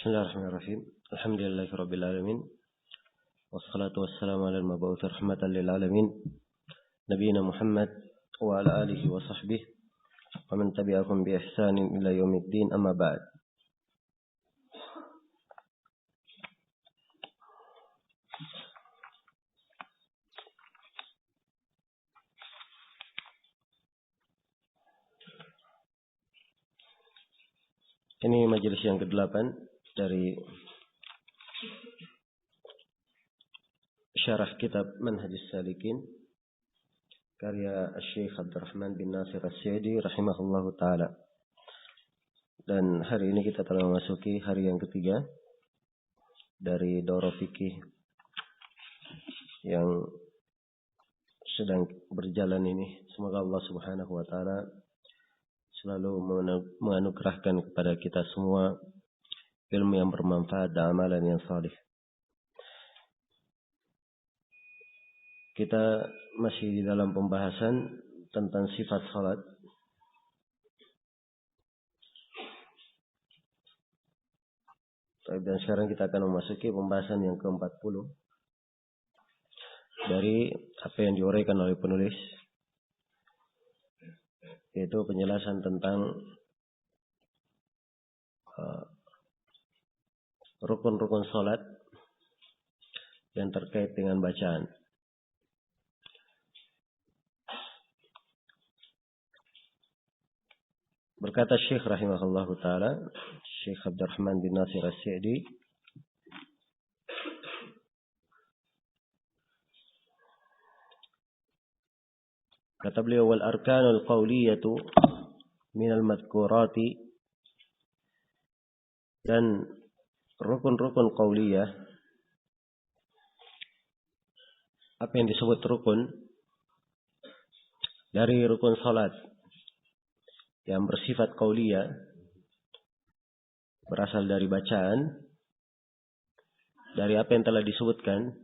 Bismillahirrahmanirrahim. Alhamdulillahirabbil alamin. Wassalatu wassalamu ala al-mab'uts rahmatan lil alamin. Nabiyina Muhammad wa ala alihi wa sahbihi wa man tabi'ahum bi ihsanin ila yaumiddin, amma ba'd. Ini majelis yang ke-8 dari syarah kitab Manhajus Salikin karya Syekh Abdurrahman bin Nasir As-Sa'di rahimahullahu taala. Dan hari ini kita telah memasuki hari yang ketiga dari daurah fikih yang sedang berjalan ini. Semoga Allah Subhanahu wa taala selalu menganugerahkan kepada kita semua ilmu yang bermanfaat dan amalan yang salih. Kita masih di dalam pembahasan tentang sifat salat. Dan sekarang kita akan memasuki pembahasan yang ke-40 dari apa yang diuraikan oleh penulis, yaitu penjelasan tentang rukun-rukun salat yang terkait dengan bacaan. Berkata Syekh rahimahullahu taala, Syekh Abdurrahman bin Nasir As-Sa'di, kata beliau, wal arkanul qawliyatu minal madhkurati, dan rukun-rukun qawliyah, apa yang disebut rukun dari rukun salat yang bersifat qawliyah, berasal dari bacaan, dari apa yang telah disebutkan,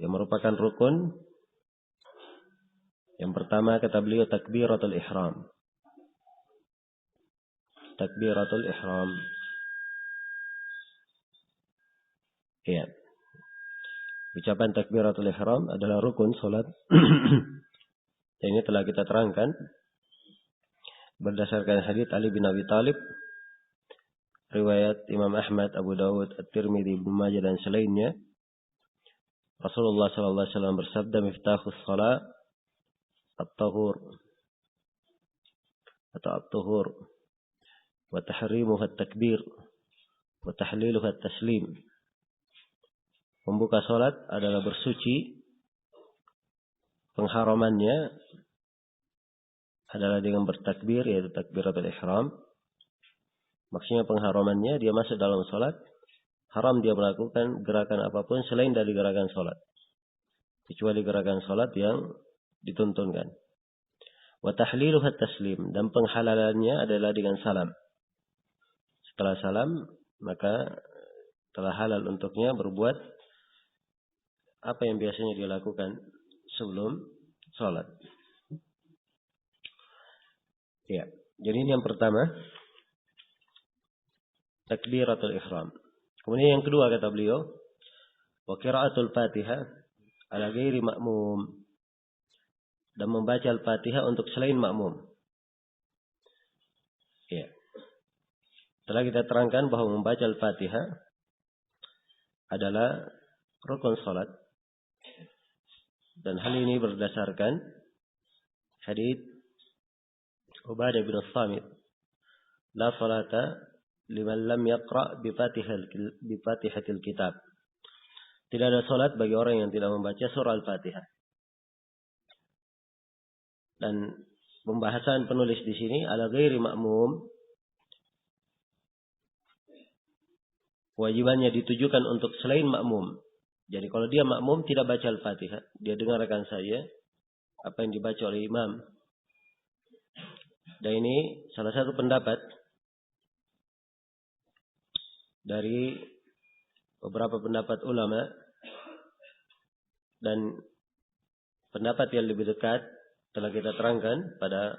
yang merupakan rukun. Yang pertama kata beliau takbiratul ihram. Takbiratul ihram. Ya. Ucapan takbiratul ihram adalah rukun salat. Dan ini telah kita terangkan berdasarkan hadits Ali bin Abi Thalib, riwayat Imam Ahmad, Abu Dawud, At-Tirmidzi, Ibnu Majah dan selainnya. Rasulullah sallallahu alaihi wasallam bersabda, miftahus shalah at-tahur atau at-tuhur, wa tahrimuha at-takbir, wa tahliluha at-taslim. Pembuka salat adalah bersuci, pengharamannya adalah dengan bertakbir, yaitu takbiratul ihram. Maksudnya pengharamannya dia masuk dalam salat, haram dia melakukan gerakan apapun selain dari gerakan salat, kecuali gerakan salat yang dituntunkan. Wa tahliluha at-taslim, dan penghalalannya adalah dengan salam. Setelah salam, maka telah halal untuknya berbuat apa yang biasanya dia lakukan sebelum salat. Ya, jadi ini yang pertama, takbiratul ihram. Kemudian yang kedua kata beliau, wa qiraatul Fatihah ala ghairi ma'mum, dan membaca Al-Fatihah untuk selain makmum. Ya. Setelah kita terangkan bahwa membaca Al-Fatihah adalah rukun salat, dan hal ini berdasarkan hadits Ubadah bin As-Samit, la salata liman lam yaqra bi Fatihatil kitab. Tidak ada salat bagi orang yang tidak membaca surah Al-Fatihah. Dan pembahasan penulis di sini ala ghairi ma'mum, wajibannya ditujukan untuk selain makmum. Jadi kalau dia makmum tidak baca Al-Fatihah, dia dengarkan saja apa yang dibaca oleh imam. Dan ini salah satu pendapat dari beberapa pendapat ulama, dan pendapat yang lebih dekat telah kita terangkan pada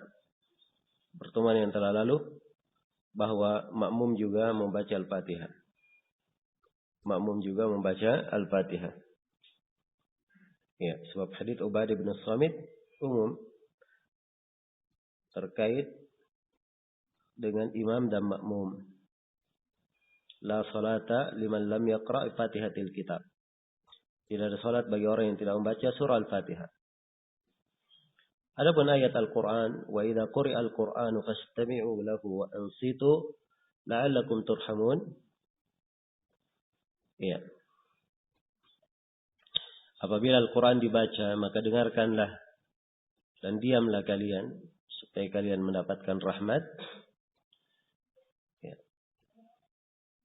pertemuan yang telah lalu, bahwa makmum juga membaca Al-Fatihah. Makmum juga membaca Al-Fatihah. Ya, sebab hadits Ubadah bin Samit umum terkait dengan imam dan makmum. La salata liman lam yaqra' Fatihatil kitab. Tidak ada salat bagi orang yang tidak membaca surah Al-Fatihah. Adapun ayat Al-Qur'an, wa idza quri'a al-Qur'anu fastami'u lahu wa ansitu la'allakum turhamun. Ya. Apabila Al-Qur'an dibaca, maka dengarkanlah dan diamlah kalian supaya kalian mendapatkan rahmat. Ya.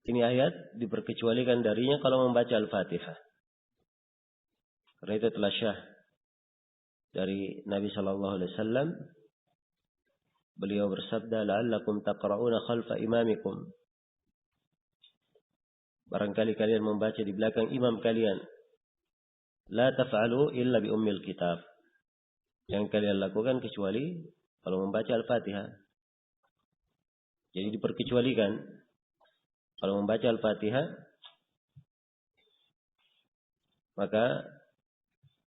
Ini ayat diperkecualikan darinya kalau membaca Al-Fatihah. Karena itu telah syah dari Nabi sallallahu alaihi wasallam, beliau bersabda, la'allakum taqra'una khalfa imamikum. Barangkali kalian membaca di belakang imam kalian. La taf'alu illa bi ummil kitab. Yang kalian lakukan kecuali kalau membaca Al-Fatihah. Jadi diperkecualikan kalau membaca Al-Fatihah, maka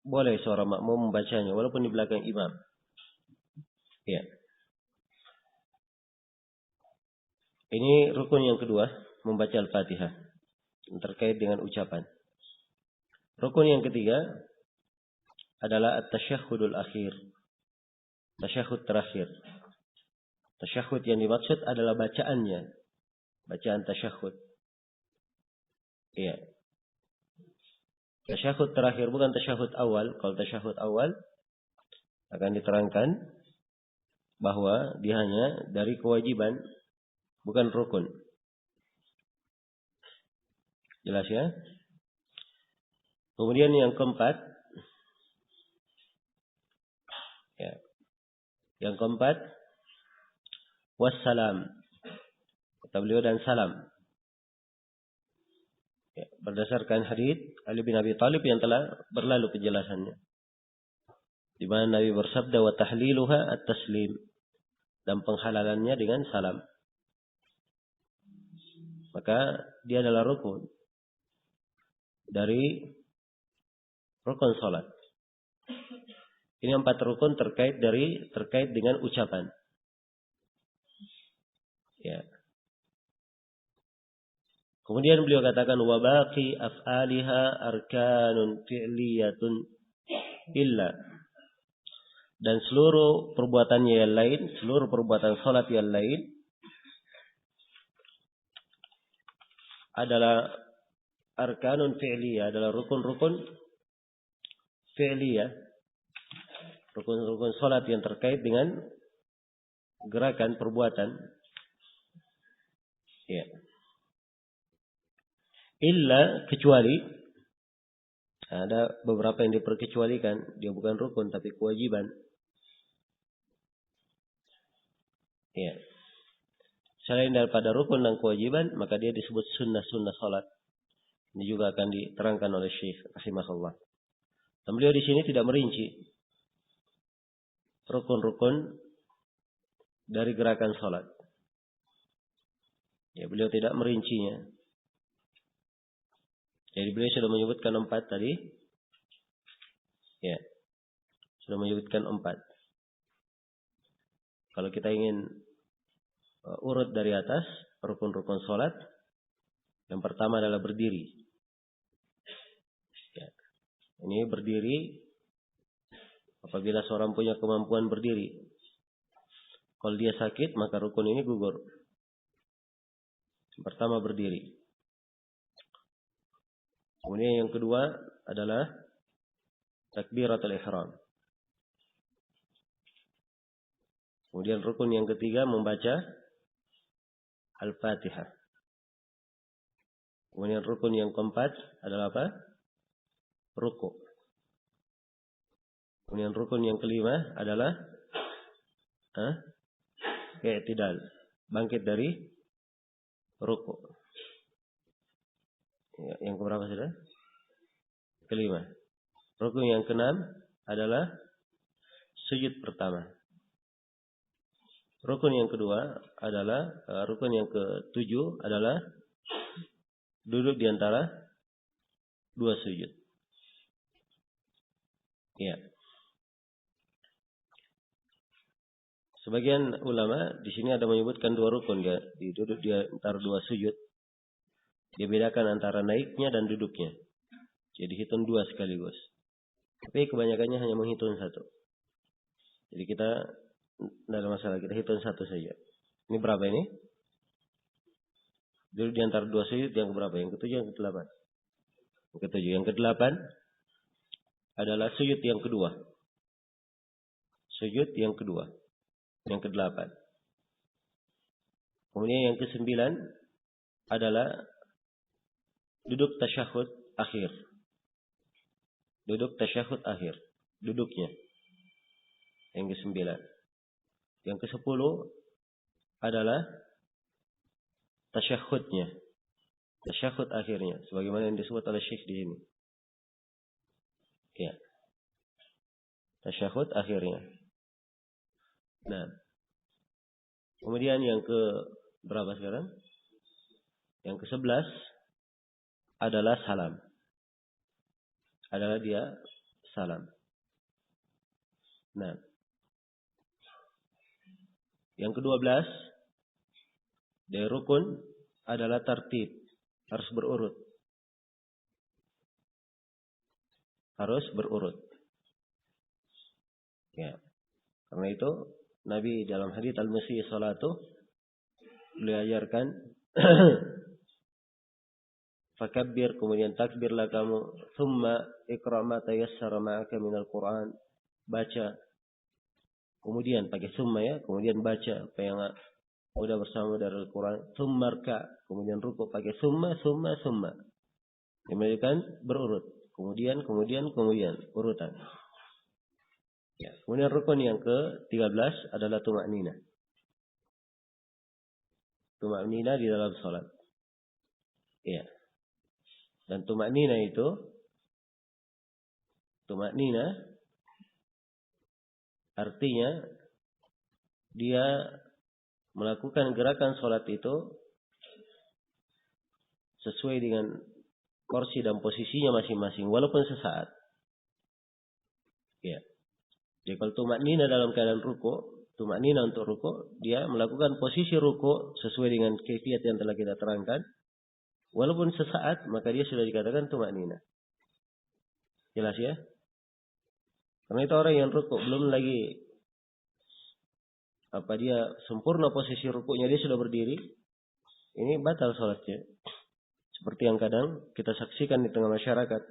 boleh seorang makmum membacanya walaupun di belakang imam. Ya. Ini rukun yang kedua, membaca Al-Fatihah terkait dengan ucapan. Rukun yang ketiga adalah at-tasyahhudul akhir. Tasyahhud terakhir. Tasyahhud yang dimaksud adalah bacaannya. Bacaan tasyahhud. Iya. Tasyahud terakhir bukan tasyahud awal. Kalau tasyahud awal akan diterangkan bahwa dia hanya dari kewajiban, bukan rukun. Jelas ya? Kemudian yang keempat, ya. Yang keempat, wassalam. Kata beliau dan salam. Ya, berdasarkan hadits Ali bin Abi Thalib yang telah berlalu penjelasannya. Di mana Nabi bersabda wa tahliluha at-taslim, dan penghalalannya dengan salam. Maka dia adalah rukun dari rukun salat. Ini 4 rukun terkait dengan ucapan. Ya. Kemudian beliau katakan wa baqi af'aliha arkanun fi'liyatun illa, dan seluruh perbuatannya yang lain, seluruh perbuatan salat yang lain adalah arkanun fi'liyah, adalah rukun-rukun fi'liyah, rukun-rukun salat yang terkait dengan gerakan perbuatan. Ya. Illa, kecuali, ada beberapa yang diperkecualikan, dia bukan rukun tapi kewajiban. Ya. Selain daripada rukun dan kewajiban, maka dia disebut sunnah-sunnah salat. Ini juga akan diterangkan oleh Syekh rahimahullah. Dan beliau di sini tidak merinci rukun-rukun dari gerakan salat. Ya, beliau tidak merincinya. Jadi beliau sudah menyebutkan 4 tadi. Ya. Sudah menyebutkan 4. Kalau kita ingin urut dari atas rukun-rukun salat, yang pertama adalah berdiri. Ya. Ini berdiri apabila seorang punya kemampuan berdiri. Kalau dia sakit, maka rukun ini gugur. Yang pertama berdiri. Kemudian yang kedua adalah takbiratul ihram. Kemudian rukun yang ketiga membaca Al-Fatihah. Kemudian rukun yang keempat adalah apa? Ruku'. Kemudian rukun yang kelima adalah i'tidal, bangkit dari ruku'. Ya, yang keberapa sudah? Kelima. Rukun yang keenam adalah sujud pertama. Rukun yang kedua adalah rukun yang ketujuh adalah duduk di antara dua sujud. Ya. Sebagian ulama di sini ada menyebutkan dua rukun ya, duduk di antara dua sujud. Dia bedakan antara naiknya dan duduknya. Jadi hitung dua sekaligus. Tapi kebanyakannya hanya menghitung satu. Jadi kita tidak ada masalah, kita hitung satu saja. Ini berapa ini? Duduk di antara dua sujud yang berapa? Yang ketujuh, yang kedelapan? Yang ketujuh. Yang kedelapan adalah sujud yang kedua. Sujud yang kedua. Yang kedelapan. Kemudian yang kesembilan adalah duduk tasyahud akhir. Duduk tasyahud akhir. Duduknya. Yang kesembilan. Yang kesepuluh adalah tasyahudnya. Tasyahud akhirnya. Sebagaimana yang disebut oleh Syekh di sini. Ya. Tasyahud akhirnya. Nah. Kemudian yang ke berapa sekarang? Yang ke-11 adalah salam. Adalah dia salam. Nah. Yang ke-12 dari rukun adalah tartib. Harus berurut. Harus berurut. Ya. Karena itu Nabi dalam hadits al-Masih salatu beliau ajarkan fakabbir, kemudian takbirlah kamu, thumma iqra' ma tayassara ma'aka minal Qur'an, baca, kemudian pakai thumma ya, kemudian baca apa yang udah bersama dari Al-Quran, thumma rka', kemudian rukuk pakai thumma. Demikian berurut, kemudian urutan. Ya. Kemudian rukun yang ke-13 adalah tuma'nina. Tuma'nina di dalam salat. Ya. Dan tuma'nina artinya dia melakukan gerakan salat itu sesuai dengan porsi dan posisinya masing-masing walaupun sesaat. Ya. Jadi kalau tuma'nina dalam keadaan ruku, tuma'nina untuk ruku, dia melakukan posisi ruku sesuai dengan kaifiyat yang telah kita terangkan. Walaupun sesaat, maka dia sudah dikatakan tuma'nina. Jelas ya? Karena itu orang yang ruku belum lagi dia sempurna posisi rukunya, dia sudah berdiri, ini batal salatnya. Seperti yang kadang kita saksikan di tengah masyarakat,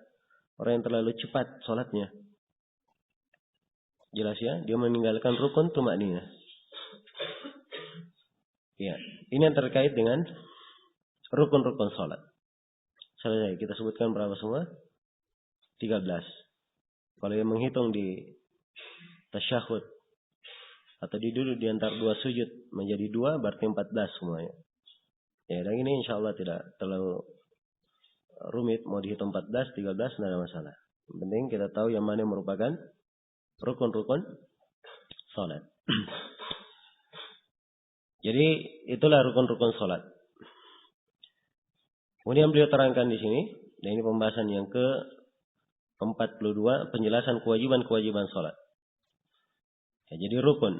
orang yang terlalu cepat salatnya. Jelas ya, dia meninggalkan rukun tuma'nina. Ya, ini yang terkait dengan rukun-rukun salat. Selesai, kita sebutkan berapa semua? 13. Kalau yang menghitung di tasyahud atau duduk di antara dua sujud menjadi 2, berarti 14 semuanya. Ya, dan ini insyaallah tidak terlalu rumit, mau dihitung 14, 13 tidak ada masalah. Yang penting kita tahu yang mana yang merupakan rukun-rukun salat. Jadi itulah rukun-rukun salat. Kemudian beliau terangkan di sini, dan ini pembahasan yang ke-42, penjelasan kewajiban-kewajiban salat. Ya, jadi rukun.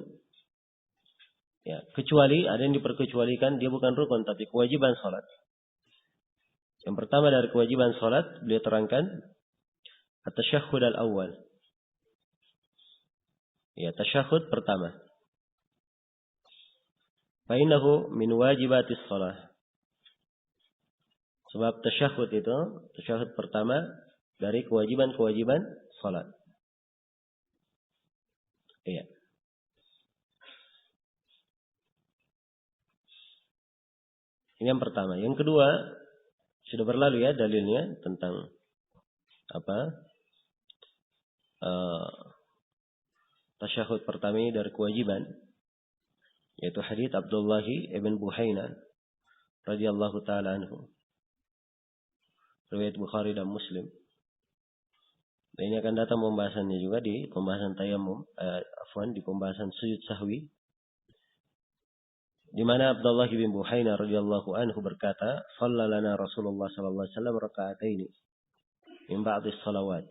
Ya, kecuali ada yang diperkecualikan, dia bukan rukun tapi kewajiban salat. Yang pertama dari kewajiban salat, beliau terangkan at-tasyahhud al-awwal. Ya, tasyahud pertama. Fa innahu min wajibatis shalah. Sebab tasyahud itu, tasyahud pertama dari kewajiban-kewajiban salat. Iya. Ini yang pertama. Yang kedua, sudah berlalu ya dalilnya tentang tasyahud pertama ini dari kewajiban, yaitu hadits Abdullah ibn Buhaina radhiyallahu taala anhu, riwayat Bukhari dan Muslim. Dan ini akan datang pembahasannya juga di pembahasan tayammum, di pembahasan sujud sahwi. di mana Abdullah bin Buhaina radhiyallahu anhu berkata, "Shalla lana Rasulullah sallallahu alaihi wasallam raka'ataini min ba'dhi shalawat."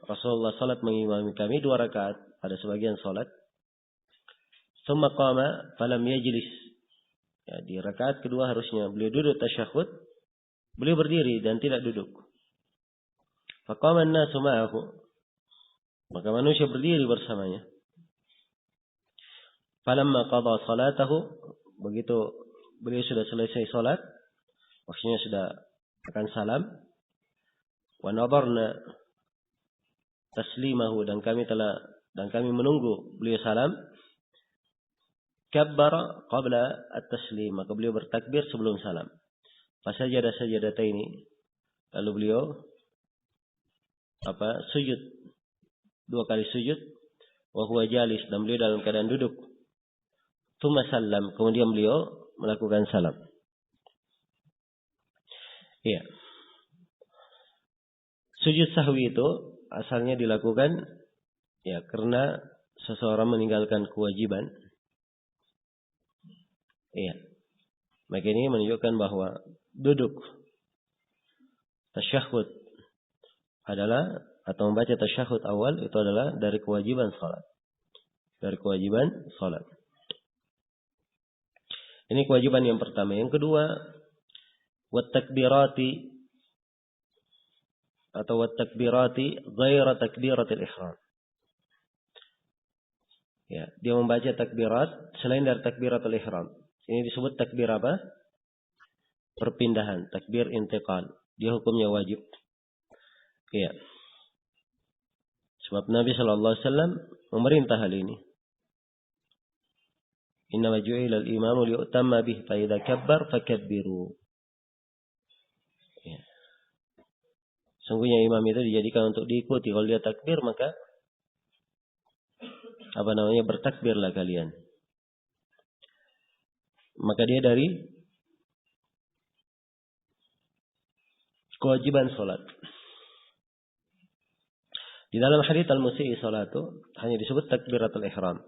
Rasulullah salat mengimami kami 2 rakaat pada sebagian salat. Tsumma qama falam yajlis. Ya, di rakaat kedua harusnya beliau duduk tasyahud, beliau berdiri dan tidak duduk. Faqama an-nasu ma'ahu. Maka manusia berdiri bersamanya. Falamma qada salatahu, begitu beliau sudah selesai salat, maksudnya sudah akan salam, wa nadarna taslimahu, dan kami menunggu beliau salam, kabbara qabla at-taslim, maka beliau bertakbir sebelum salam. Fasajada sajadataini, lalu beliau sujud 2 kali sujud, wa huwa jalis, dan beliau dalam keadaan duduk. Tsumma sallam, kemudian beliau melakukan salam. Iya. Sujud sahwi itu asalnya dilakukan ya karena seseorang meninggalkan kewajiban. Iya. Maka ini menunjukkan bahwa duduk tasyahud adalah, atau membaca tasyahud awal itu adalah dari kewajiban salat. Dari kewajiban salat. Ini kewajiban yang pertama. Yang kedua, wat-takbirati atau wat-takbirati ghaira takbiratil ihram. Ya, dia membaca takbirat selain dari takbiratul ihram. Ini disebut takbir apa? Perpindahan, takbir intiqal. Dia hukumnya wajib. Ya. Sebab Nabi sallallahu alaihi wasallam memerintah hal ini. Innama ju'ila al-imamu liutamma bih, fa idza kabbar fakabbiru. Ya. Sungguhnya imam itu dijadikan untuk diikuti. Kalau dia takbir maka bertakbirlah kalian. Maka dia dari kewajiban salat. Di dalam hadits al-musii salatu hanya disebut takbiratul ihram.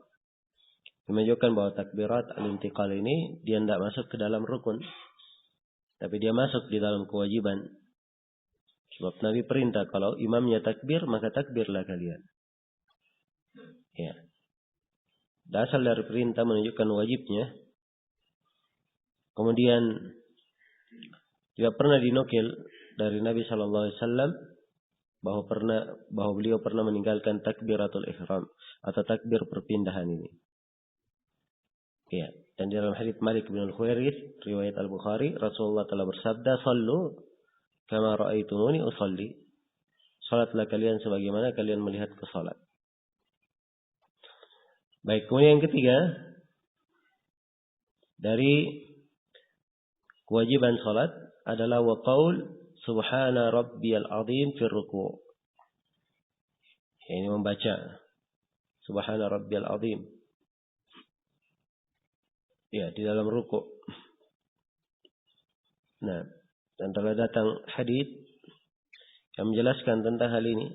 Menunjukkan bahwa takbirat al-intiqal ini dia tidak masuk ke dalam rukun, tapi dia masuk di dalam kewajiban. Sebab Nabi perintah kalau imamnya takbir maka takbirlah kalian. Ya. Dasar dari perintah menunjukkan wajibnya. Kemudian juga pernah dinukil dari Nabi sallallahu alaihi wasallam bahwa beliau pernah meninggalkan takbiratul ihram atau takbir perpindahan ini. Ya, dan di dalam hadits Malik bin Al-Khuwairits riwayat Al-Bukhari, Rasulullah telah bersabda, "Shallu kama ra'aitumuni usalli." Salatlah kalian sebagaimana kalian melihat ke salat. Baik, kemudian yang ketiga dari kewajiban salat adalah wa qaul subhana rabbiyal azim fi ruku'. Ini membaca subhana rabbiyal azim. Ya, di dalam ruku'. Nah, dan telah datang hadits yang menjelaskan tentang hal ini.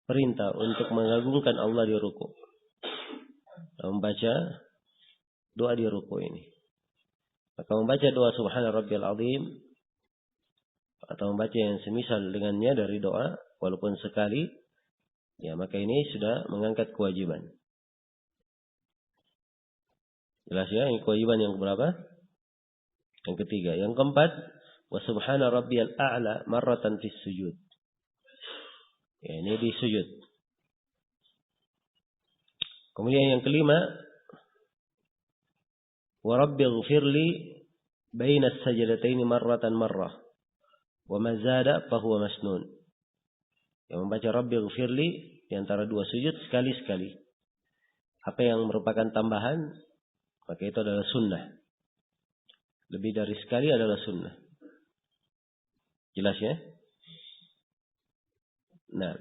Perintah untuk mengagungkan Allah di ruku'. Membaca doa di ruku' ini. Maka membaca doa subhana rabbiyal azim atau membaca yang semisal dengannya dari doa walaupun sekali, ya maka ini sudah mengangkat kewajiban. Jelas ya, ini kewajiban yang berapa? Yang ketiga. Yang keempat, wa subhana rabbiyal a'la marratan fis sujud. Ya, ini di sujud. Kemudian yang kelima, wa rabbighfirli baina as-sajdataini marratan marrah. Wa ma zada fa huwa masnun. Yang membaca rabbighfirli di antara 2 sujud sekali-sekali. Apa yang merupakan tambahan maka itu adalah sunnah. Lebih dari sekali adalah sunnah. Jelas ya? Nah.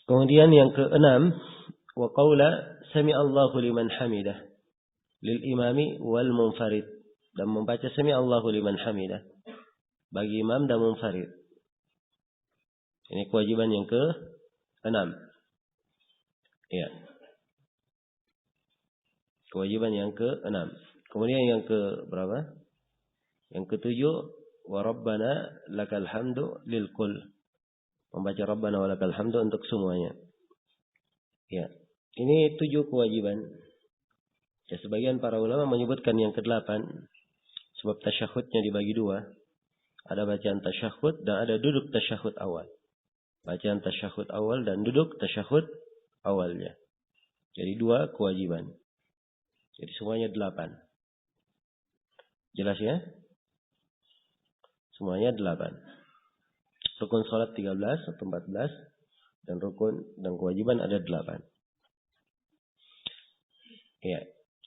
Kemudian yang keenam, wa qaula sami Allahu liman hamidah lil imami wal munfarid, dan membaca sami Allahu liman hamidah bagi imam dan munfarid. Ini kewajiban yang ke-6. Ya. Kewajiban yang ke-6. Kemudian yang ke berapa? Yang ke-7, wa rabbana lakal hamdu lil kull. Membaca rabbana wa lakal hamdu untuk semuanya. Ya. Ini 7 kewajiban. Ya, sebagian para ulama menyebutkan yang ke-8 sebab tasyahudnya dibagi 2. Ada bacaan tasyahud dan ada duduk tasyahud awal. Bacaan tasyahud awal dan duduk tasyahud awalnya. Jadi 2 kewajiban. Jadi semuanya 8. Jelas ya? Semuanya 8. Rukun salat 13 atau 14 dan rukun dan kewajiban ada 8. Ya.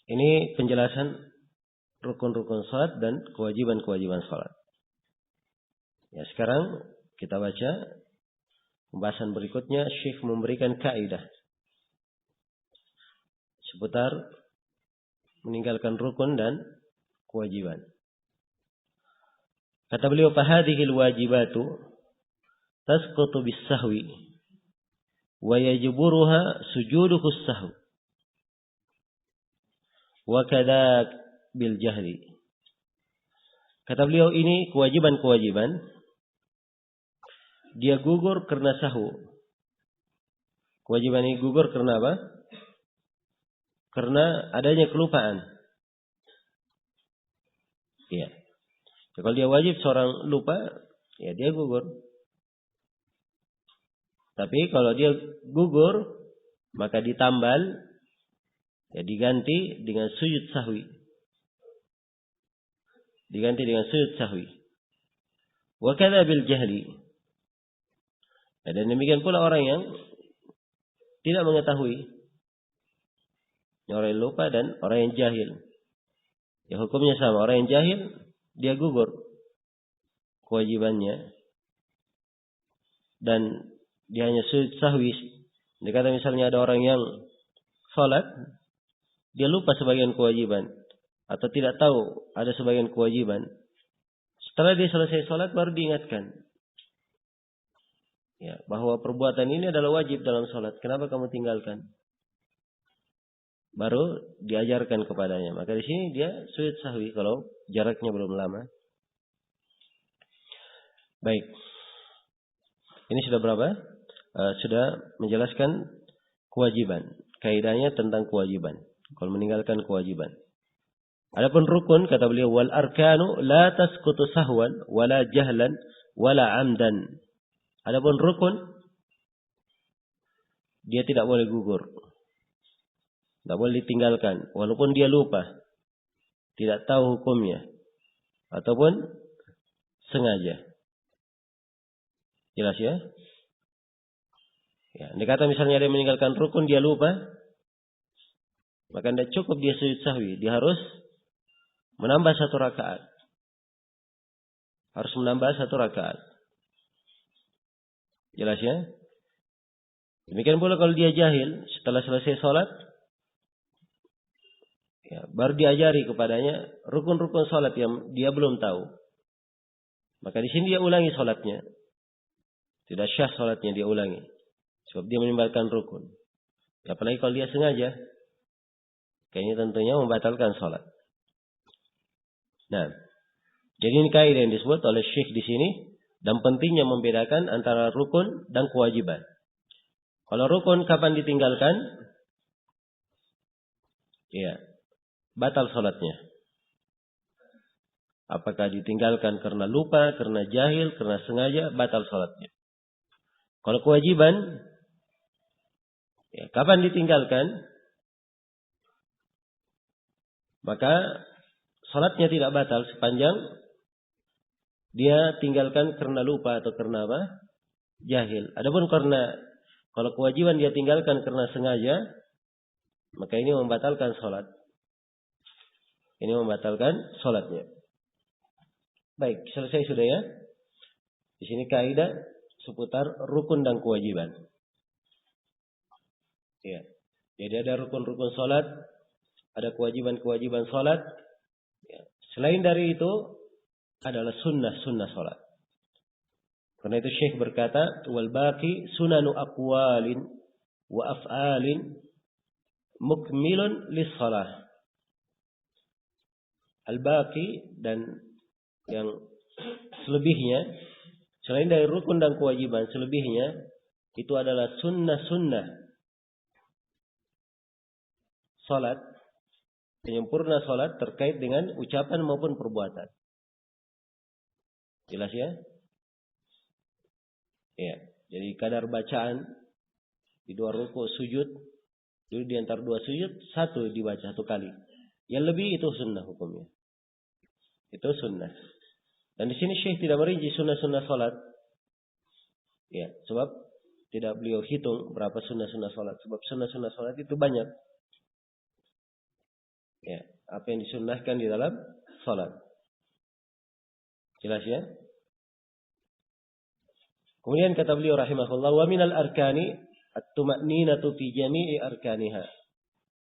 Ini penjelasan rukun-rukun salat dan kewajiban-kewajiban salat. Ya, sekarang kita baca pembahasan berikutnya. Syekh memberikan kaidah seputar meninggalkan rukun dan kewajiban. Kata beliau, "Fahadhil wajibatu tasqutu bis-sahwi wa yajburuha sujuduhu as-sahw wa kadza bil jahli." Kata beliau, ini kewajiban-kewajiban dia gugur karena sahwu. Kewajiban ini gugur karena apa? Karena adanya kelupaan. Ya. Kalau dia wajib seorang lupa, ya dia gugur. Tapi kalau dia gugur, maka ditambal, ya diganti dengan sujud sahwi. Diganti dengan sujud sahwi. Wa kadza bil jahli. Dan demikian pula orang yang tidak mengetahui. Orang yang lupa dan orang yang jahil. Ya hukumnya sama. Orang yang jahil, dia gugur kewajibannya. Dan dia hanya sujud sahwi. Dia kata misalnya ada orang yang salat, dia lupa sebagian kewajiban. Atau tidak tahu ada sebagian kewajiban. Setelah dia selesai salat baru diingatkan. Ya, bahwa perbuatan ini adalah wajib dalam salat. Kenapa kamu tinggalkan? Baru diajarkan kepadanya. Maka di sini dia sujud sahwi kalau jaraknya belum lama. Baik. Ini sudah berapa? Sudah menjelaskan kewajiban. Kaidahnya tentang kewajiban. Kalau meninggalkan kewajiban. Adapun rukun, kata beliau, wal arkanu la tasqutu sahwan wala jahlan wala amdan. Adapun rukun, dia tidak boleh gugur. Tidak boleh ditinggalkan. Walaupun dia lupa. Tidak tahu hukumnya. Ataupun sengaja. Jelas ya? Ya, dia kata misalnya dia meninggalkan rukun, dia lupa. Maka tidak cukup dia sujud sahwi. Dia harus menambah 1 rakaat. Harus menambah 1 rakaat. Jelas ya? Demikian pula kalau dia jahil, setelah selesai sholat, ya, baru diajari kepadanya rukun-rukun sholat yang dia belum tahu. Maka di sini dia ulangi sholatnya. Tidak syah sholatnya, dia ulangi. Sebab dia meninggalkan rukun. Apalagi kalau dia sengaja, kayaknya tentunya membatalkan sholat. Nah, jadi ini kaidah yang disebut oleh Syekh di sini. Dan pentingnya membedakan antara rukun dan kewajiban. Kalau rukun kapan ditinggalkan? Ya, batal sholatnya. Apakah ditinggalkan karena lupa, karena jahil, karena sengaja, batal sholatnya. Kalau kewajiban, ya, kapan ditinggalkan? Maka sholatnya tidak batal sepanjang dia tinggalkan karena lupa atau karena apa? Jahil. Adapun kalau kewajiban dia tinggalkan karena sengaja, maka ini membatalkan sholat. Ini membatalkan sholatnya. Baik, selesai sudah ya. Di sini kaidah seputar rukun dan kewajiban. Ya. Jadi ada rukun-rukun sholat, ada kewajiban-kewajiban sholat. Ya. Selain dari itu, adalah sunnah salat. Karena itu Syekh berkata, wal baqi sunanu aqwalin wa af'alin mukmilun lis-shalah. Al-baqi dan yang selebihnya, selain dari rukun dan kewajiban, selebihnya itu adalah sunnah salat, penyempurna salat terkait dengan ucapan maupun perbuatan. Jelas ya? Ya. Jadi kadar bacaan di dua rukuk sujud, jadi di antara dua sujud satu dibaca satu kali. Yang lebih itu sunnah hukumnya. Itu sunnah. Dan di sini Syekh tidak merinci sunnah salat. Ya, sebab tidak beliau hitung berapa sunnah salat. Sebab sunnah salat itu banyak. Ya, apa yang disunnahkan di dalam salat. Jelas ya? Kemudian kata beliau rahimahullah, wa minal arkani at-tuma'ninatu fi jami'i arkaniha.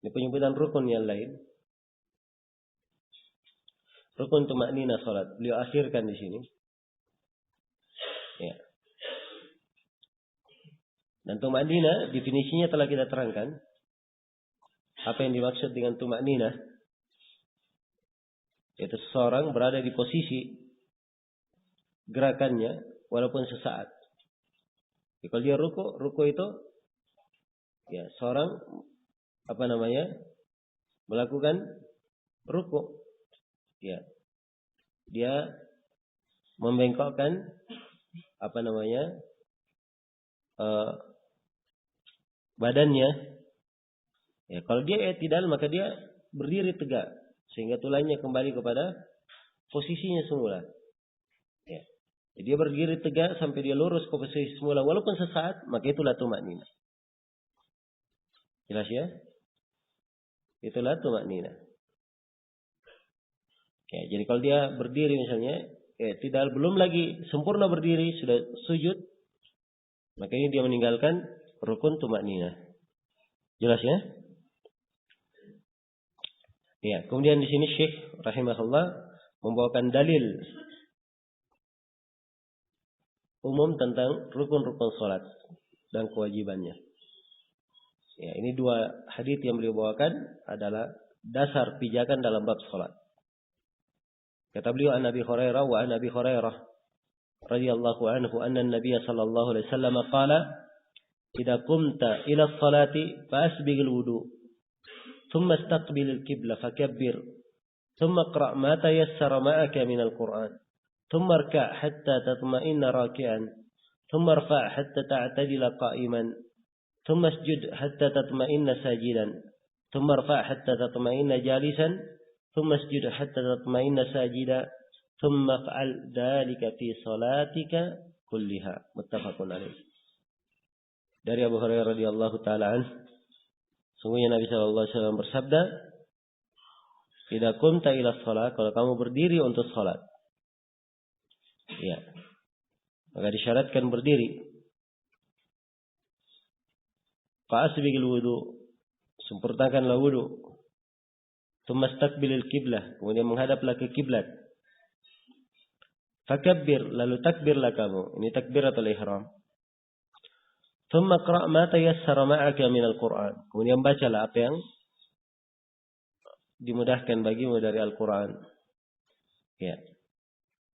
Ini penyebutan rukun yang lain. Rukun tuma'nina salat. Beliau akhirkan di sini. Ya. Dan tuma'nina definisinya telah kita terangkan. Apa yang dimaksud dengan tuma'nina? Yaitu seseorang berada di posisi gerakannya walaupun sesaat. Jadi kalau dia ruku itu ya seorang melakukan ruku. Ya. Dia membengkokkan badannya. Ya, kalau dia i'tidal maka dia berdiri tegak sehingga tulangnya kembali kepada posisinya semula. Ya. Jadi dia berdiri tegak sampai dia lurus ke posisi semula walaupun sesaat, maka itulah tuma'nina. Jelas ya? Itulah tuma'nina. Ya, jadi kalau dia berdiri misalnya, belum lagi sempurna berdiri, sudah sujud, maka ini dia meninggalkan rukun tuma'nina. Jelas ya? Ya, kemudian di sini Syekh rahimahullah membawakan dalil umum tentang rukun-rukun salat dan kewajibannya. Ya, ini dua hadits yang beliau bawakan adalah dasar pijakan dalam bab salat. Kata beliau an Abi Hurairah wa an Abi Hurairah radhiyallahu anhu anna an-nabiy sallallahu alaihi wasallam qala idza qumta ila as-salati fa asbigh al-wudu thumma istaqbil al-qibla fakabbir thumma qra' ma tayassara ma'aka min al-Qur'an thumma irka' hatta tatma'inna raki'an thumma irfa' hatta ta'tadila qa'iman thumma isjud hatta tatma'inna sajidan thumma irfa' hatta tatma'inna jalisan ثم اسجد حتى تطمئن ساجدا ثم افعل ذلك في صلاتك كلها متفق عليه. Dari Abu Hurairah radhiyallahu taala anhu, sungguhnya Nabi sallallahu alaihi wasallam bersabda, "Idza qumta ila shalah," kalau kamu berdiri untuk salat. Ya. Maka disyaratkan berdiri. Fa asbighil wudu, sempurnakanlah wudu. Tsumma istaqbilil qiblah, kemudian menghadaplah ke kiblat. Fakabbir, lalu takbirlah kamu. Ini takbiratul ihram. Tsumma qra' ma tayassara ma'aka minal Qur'an. Kemudian bacalah apa yang dimudahkan bagimu dari Al-Qur'an. Ya.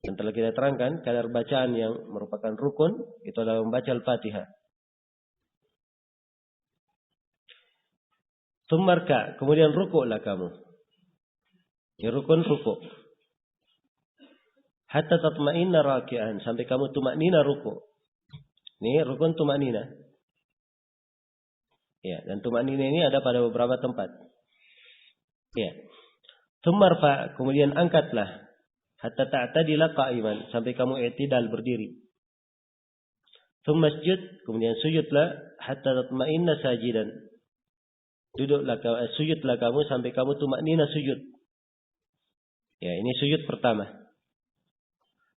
Dan telah kita terangkan kadar bacaan yang merupakan rukun itu adalah membaca Al-Fatihah. Tsumma rka', kemudian rukuklah kamu. Ya, rukun rukuk. Hatta tatma'inna raki'an, sampai kamu tuma'nina rukuk. Ini rukun tuma'nina. Ya, dan tuma'nina ini ada pada beberapa tempat. Ya. Tsumma rfa', kemudian angkatlah. Hatta ta'tadila qa'iman, sampai kamu i'tidal berdiri. Tsumma isjud, kemudian sujudlah. Hatta tatma'inna sajidan. Sujudlah kamu sampai kamu tuma'nina sujud. Ya, ini sujud pertama.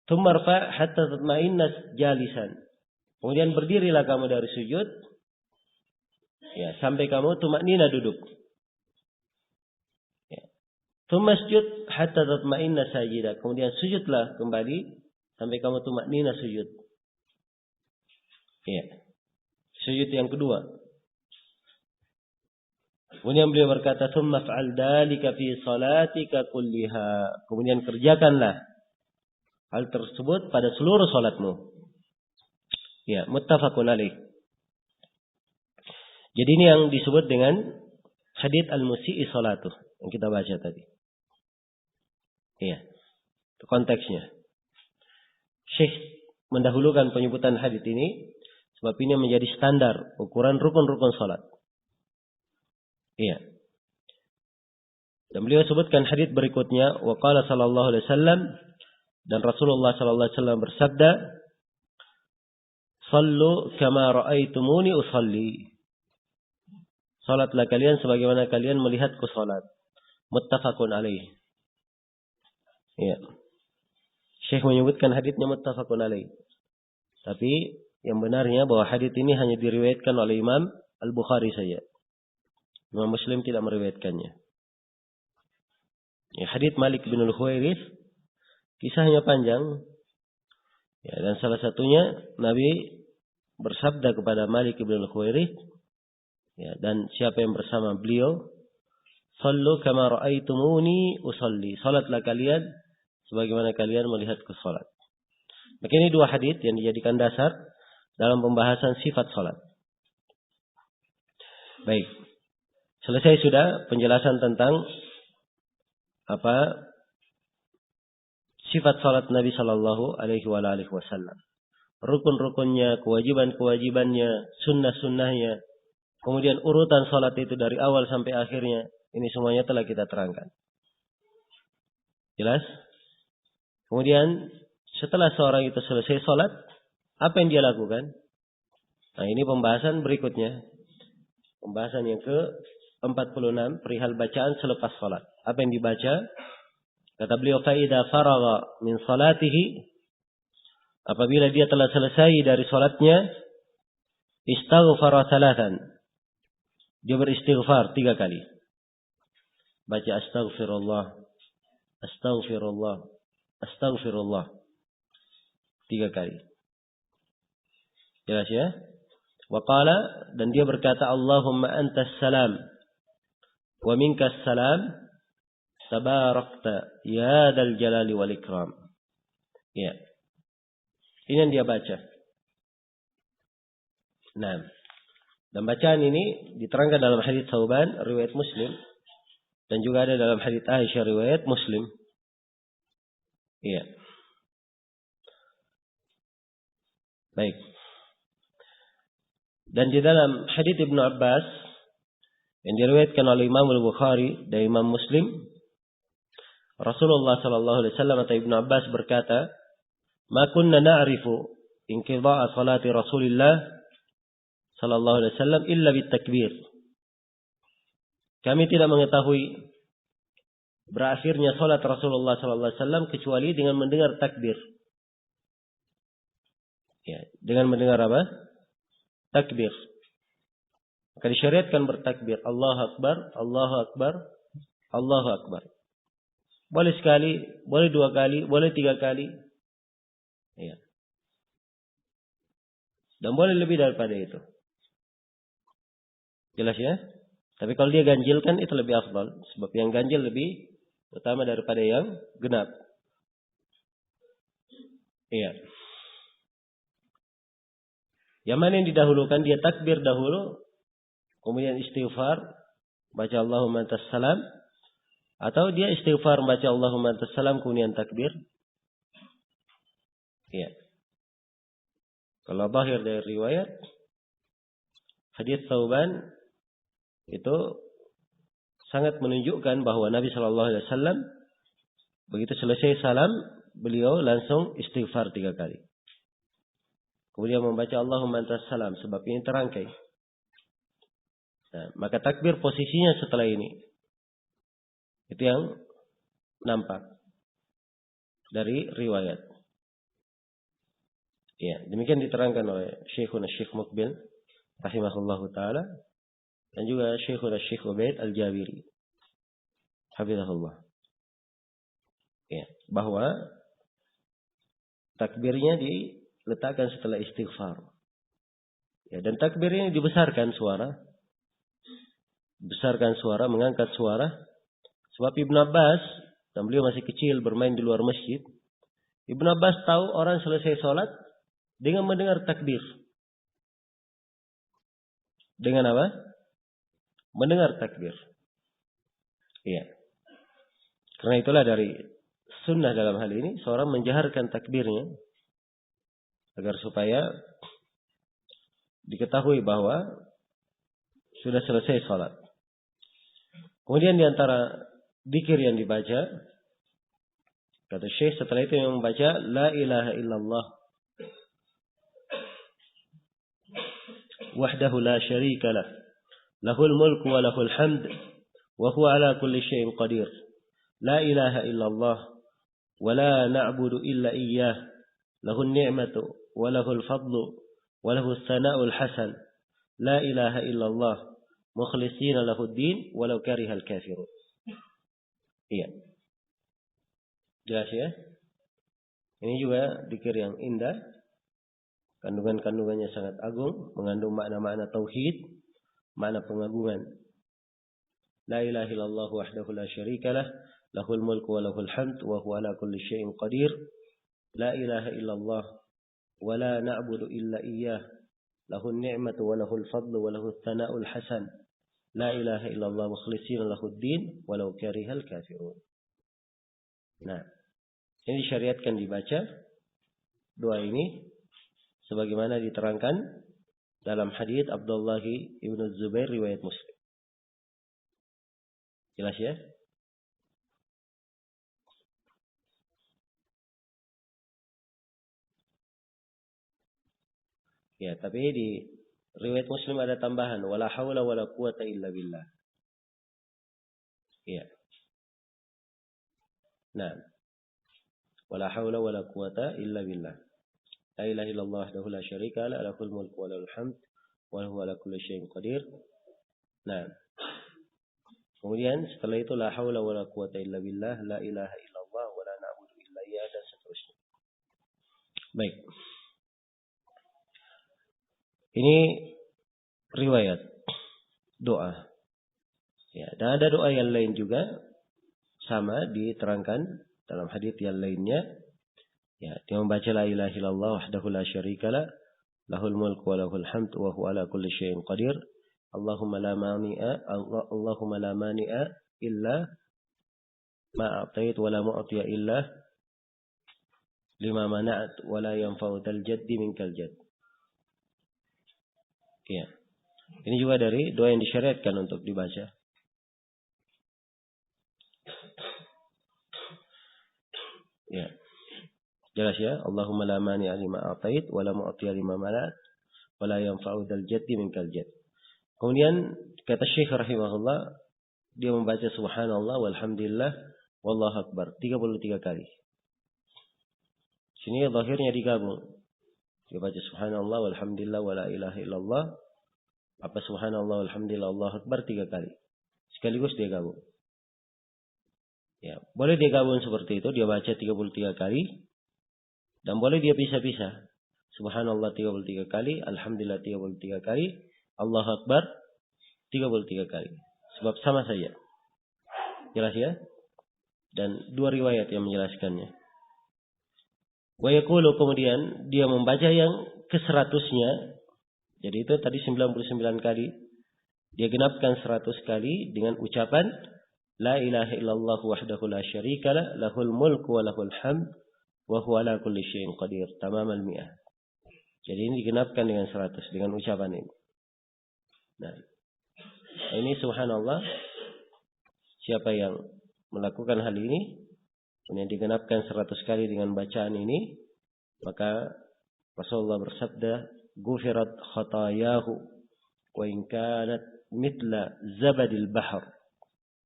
Tsumma rfa' hatta tatma'inna jalisan. Kemudian berdirilah kamu dari sujud. Ya, sampai kamu tuma'nina duduk. Ya. Tsumma sujud hatta tatma'inna sajida. Kemudian sujudlah kembali sampai kamu tumaknina sujud. Iya. Sujud yang kedua. Kemudian beliau berkata, "Tsumma fa'al dzalika fi salatika kulliha." Kemudian kerjakanlah hal tersebut pada seluruh salatmu. Ya, muttafaqun alaih. Jadi ini yang disebut dengan hadits al-musi'i salatuh yang kita baca tadi. Iya. Itu konteksnya. Syekh mendahulukan penyebutan hadits ini sebab ini menjadi standar ukuran rukun-rukun salat. Iya. Dan beliau sebutkan hadits berikutnya, wa qala sallallahu alaihi wasallam, dan Rasulullah sallallahu alaihi wasallam bersabda, "Shallu kama ra'aitumuni usalli." Salatlah kalian sebagaimana kalian melihatku salat. Muttafaqun alaih. Ya. Syekh menyebutkan haditsnya muttafaqun alaih. Tapi yang benarnya bahwa hadits ini hanya diriwayatkan oleh Imam Al-Bukhari saja. Imam Muslim tidak meriwayatkannya. Ya, hadits Malik bin Al-Huwairits kisahnya panjang. Ya, dan salah satunya Nabi bersabda kepada Malik bin Al-Huwairits, ya, dan siapa yang bersama beliau, "Shallu kama ra'aitumuni usalli." Salatlah kalian sebagaimana kalian melihatku salat. Maka ini dua hadits yang dijadikan dasar dalam pembahasan sifat salat. Baik. Selesai sudah penjelasan tentang sifat salat Nabi sallallahu alaihi wasallam. Rukun-rukunnya, kewajiban-kewajibannya, sunnah-sunnahnya. Kemudian urutan salat itu dari awal sampai akhirnya. Ini semuanya telah kita terangkan. Jelas? Kemudian setelah seorang itu selesai salat, apa yang dia lakukan? Nah, ini pembahasan berikutnya. Pembahasan yang ke-46, perihal bacaan selepas salat. Apa yang dibaca? Kata beliau, fa idza faragha min salatihi, apabila dia telah selesai dari salatnya, istaghfara thalathan. Dia beristighfar 3 kali. Baca astaghfirullah, astaghfirullah, astaghfirullah 3 kali. Jelas ya? Wa qala, dan dia berkata, Allahumma antas salam wa minkas salam, tabarakta ya dzal jalali wal ikram. Ya. Ini yang dia baca. Nah, dan bacaan ini diterangkan dalam hadits Tsauban riwayat Muslim, dan juga ada dalam hadits Aisyah riwayat Muslim. Iya. Baik. Dan di dalam hadits Ibnu Abbas yang diriwayatkan oleh Imam Al-Bukhari dan Imam Muslim, Rasulullah sallallahu alaihi wasallam atau Ibnu Abbas berkata, "Ma kunna na'rifu inqidha'a salati Rasulillah sallallahu alaihi wasallam illa bitakbir." Kami tidak mengetahui berakhirnya salat Rasulullah sallallahu alaihi wasallam kecuali dengan mendengar takbir. Ya, dengan mendengar apa? Takbir. Maka disyariatkan bertakbir, Allahu Akbar, Allahu Akbar, Allahu Akbar. Boleh sekali, boleh 2 kali, boleh 3 kali. Ya. Dan boleh lebih daripada itu. Jelas ya? Tapi kalau dia ganjilkan itu lebih afdal. Sebab yang ganjil lebih utama daripada yang genap. Iya. Yang mana yang didahulukan? Dia takbir dahulu, kemudian istighfar, baca Allahumma antas salam, atau dia istighfar, baca Allahumma antas salam, kemudian takbir. Iya. Kalau zahir dari riwayat hadits Tsauban itu sangat menunjukkan bahwa Nabi sallallahu alaihi wasallam begitu selesai salam, beliau langsung istighfar 3 kali. Kemudian membaca Allahumma antas salam, sebab ini terangkai. Nah, maka takbir posisinya setelah ini. Itu yang nampak dari riwayat. Ya, demikian diterangkan oleh Syekhuna Syekh Muqbil rahimahullahu taala, dan juga Syekhuna Syekh Ubaid Al-Jabiri hafizahullah. Ya, bahwa takbirnya diletakkan setelah istighfar. Ya, dan takbirnya dibesarkan suara. Besarkan suara, mengangkat suara. Sebab Ibn Abbas, dan beliau masih kecil bermain di luar masjid. Ibn Abbas tahu orang selesai sholat dengan mendengar takbir. Dengan apa? Mendengar takbir. Iya. Karena itulah dari sunnah dalam hal ini, seorang menjaharkan takbirnya. Agar supaya diketahui bahwa sudah selesai sholat. Kemudian di antara dzikir yang dibaca, kata Syekh setelah itu yang membaca La ilaha illallah wahdahu la syarika lah lahul mulku wa lahul hamd wa huwa ala kulli syai'in qadir. La ilaha illallah wa la na'budu illa iyyah lahun ni'matu wa lahul fadlu wa lahus sana'ul hasan. La ilaha illallah mukhlishina lahud din walau karihal kafirun. Iya. Jelas ya? Ini juga dzikir yang indah. Kandungan-kandungannya sangat agung, mengandung makna-makna tauhid, makna pengagungan. La ilaha illallah wahdahu la syarikalah, lahul mulku wa lahul hamd wa huwa ala kulli syai'in qadir. La ilaha illallah wa la na'budu illa iyyah, lahun ni'matu wa lahul fadlu wa lahus sana'ul hasan. La ilaha illallah mukhlishina lahud din walau karihal kafirun. Nah, ini disyariatkan dibaca doa ini sebagaimana diterangkan dalam hadits Abdullah ibn Zubair riwayat Muslim. Jelas ya? Ya, tapi di riwayat Muslim ada tambahan wala haula wala quwata illa billah. Ya. Nah, wala haula wala quwata illa billah. La ilaha illallah wahdahu la syarika lah, lahul mulku wa lahul hamd wa huwa ala kulli syai'in qadir. Nah. Kemudian setelah itu la haula wala quwata illa billah, la ilaha illallah wa la na'budu illa iyyah dan seterusnya. Baik. Ini riwayat doa. Ya, dan ada doa yang lain juga sama diterangkan dalam hadits yang lainnya. Ya, dia membaca la ilaha illallah wahdahu la syarikalah, lahul mulku wa lahul hamd wa huwa ala kulli syai'in qadir. Allahumma la mani'a illa ma a'tait wa la mu'tiya illa lima mana'at wa la yanfa'u dzal jaddi minkal jadd. Ya. Ini juga dari doa yang disyariatkan untuk dibaca. Ya. Jelas ya? Allahumma la mani'a lima a'tait wa la mu'tiya lima mana'at wa la yanfa'u dzal jaddi minkal jadd. Kemudian kata Syekh rahimahullah, dia membaca subhanallah walhamdulillah wallahu akbar 33 kali. Sini zahirnya digabung. Dia baca subhanallah walhamdulillah wala ilaha illallah, apa subhanallah walhamdulillah Allahu akbar 3 kali. Sekaligus dia gabung. Ya, boleh dia gabung seperti itu, dia baca 33 kali. Dan boleh dia pisah-pisah. Subhanallah 33 kali, alhamdulillah 33 kali, Allahu akbar 33 kali. Sebab sama saja. Jelas ya? Dan dua riwayat yang menjelaskannya. Wa yaqulu, kemudian dia membaca yang ke-100-nya. Jadi itu tadi 99 kali. Dia genapkan 100 kali dengan ucapan La ilaha illallah wahdahu la syarikalah, lahul mulku wa lahul hamd wa huwa ala kulli syai'in qadir. Tamamal mi'ah. Jadi ini digenapkan dengan 100 dengan ucapan ini. Nah, ini subhanallah. Siapa yang melakukan hal ini, kemudian digenapkan 100 kali dengan bacaan ini, maka Rasulullah bersabda, "Ghufirat khatayahu wa in kanat mithla zabadil bahr."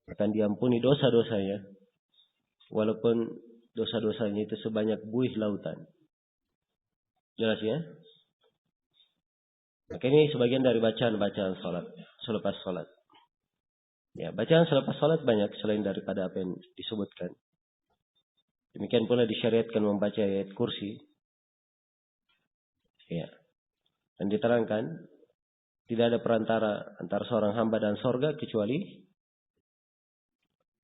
Akan diampuni dosa-dosanya, walaupun dosa-dosanya itu sebanyak buih lautan. Jelas ya? Maka ini sebagian dari bacaan-bacaan salat, selepas salat. Ya, bacaan selepas salat banyak selain daripada apa yang disebutkan. Demikian pula disyariatkan membaca ayat kursi. Ya. Dan diterangkan tidak ada perantara antara seorang hamba dan sorga kecuali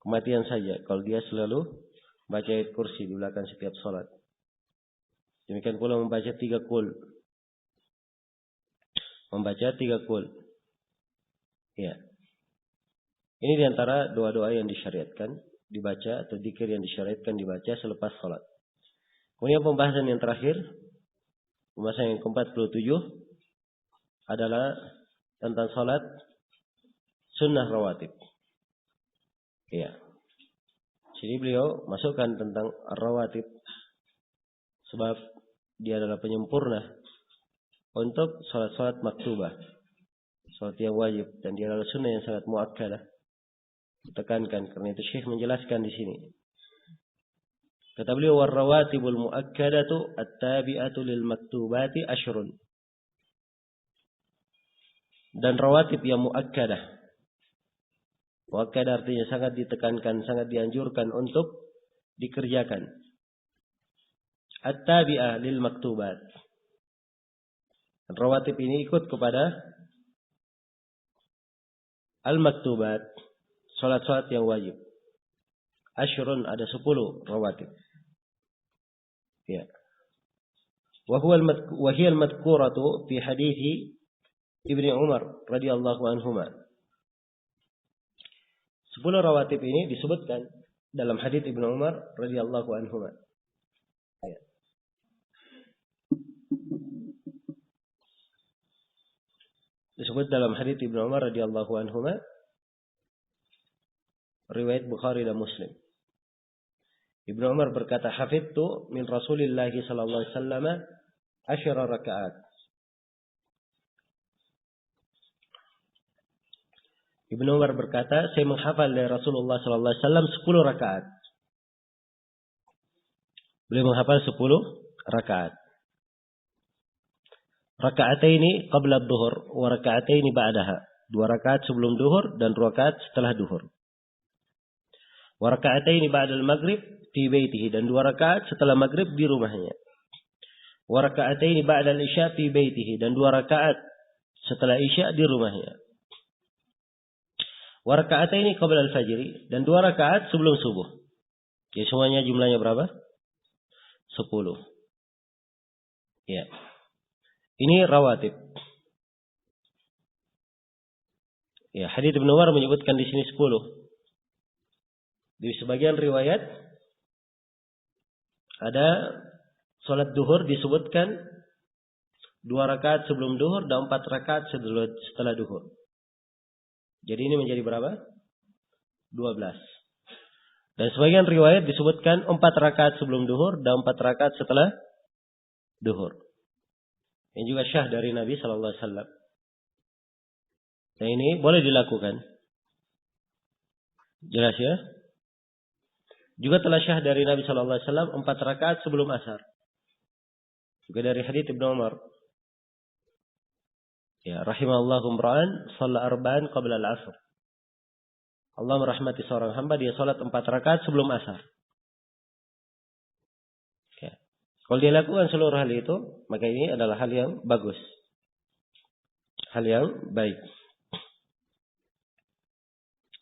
kematian saja. Kalau dia selalu baca ayat kursi di belakang setiap sholat. Demikian pula membaca 3 qul. Membaca 3 qul. Ya. Ini diantara doa-doa yang disyariatkan dibaca atau dzikir yang disyariatkan dibaca selepas sholat. Kemudian pembahasan yang terakhir, pembahasan yang ke-47 adalah tentang sholat sunnah rawatib. Ya. Jadi beliau masukkan tentang rawatib sebab dia adalah penyempurna untuk sholat-sholat maktubah, sholat yang wajib, dan dia adalah sunnah yang sangat muakkadah. Ditekankan karena itu Syekh menjelaskan di sini. Kata beliau, "War-rawatibul muakkadatu at-tabi'atu lil maktubati asyrun." Dan rawatib yang muakkadah. Muakkadah artinya sangat ditekankan, sangat dianjurkan untuk dikerjakan. At-tabi'ah lil maktubat. Rawatib ini ikut kepada al-maktubat, salat-salat yang wajib. Asyrun, ada 10 rawatib. Ya. Wa hiya al-madhkuratu fi hadithi Ibnu Umar radhiyallahu anhuma. 10 rawatib ini disebutkan dalam hadits Ibnu Umar radhiyallahu anhuma. Ya. Disebut dalam hadits Ibnu Umar radhiyallahu anhuma, riwayat Bukhari dan Muslim. Ibnu Umar berkata, "Hafidtu min Rasulillah sallallahu alaihi wasallam 10 rakaat." Ibnu Umar berkata, saya menghafal dari Rasulullah sallallahu alaihi wasallam 10 rakaat. Beliau menghafal 10 rakaat. Raka'ataini qabla adh-dhuhr wa raka'ataini ba'daha. 2 rakaat sebelum duhur dan 2 rakaat setelah duhur. Wa raka'ataini ba'da al-maghrib fi baitihi, dan 2 rakaat setelah maghrib di rumahnya. Wa raka'ataini ba'da al-isya fi baitihi, dan 2 rakaat setelah isya di rumahnya. Wa raka'ataini qabla al-fajr, dan 2 rakaat sebelum subuh. Ya, semuanya jumlahnya berapa? 10. Ya. Ini rawatib. Ya, hadits Ibnu Umar menyebutkan di sini 10. Di sebagian riwayat ada salat duhur disebutkan 2 rakaat sebelum duhur dan 4 rakaat setelah duhur. Jadi ini menjadi berapa? 12. Dan sebagian riwayat disebutkan 4 rakaat sebelum duhur dan 4 rakaat setelah duhur. Yang juga syah dari Nabi sallallahu alaihi wasallam. Dan ini boleh dilakukan. Jelas ya? Juga telah syah dari Nabi sallallahu alaihi wasallam 4 rakaat sebelum asar. Juga dari hadits Ibnu Umar. Ya, rahimallahu imra'an shalla arba'an qabla al-'asr. Allah merahmati seorang hamba, dia salat 4 rakaat sebelum asar. Ya. Kalau dia lakukan seluruh hal itu, maka ini adalah hal yang bagus. Hal yang baik.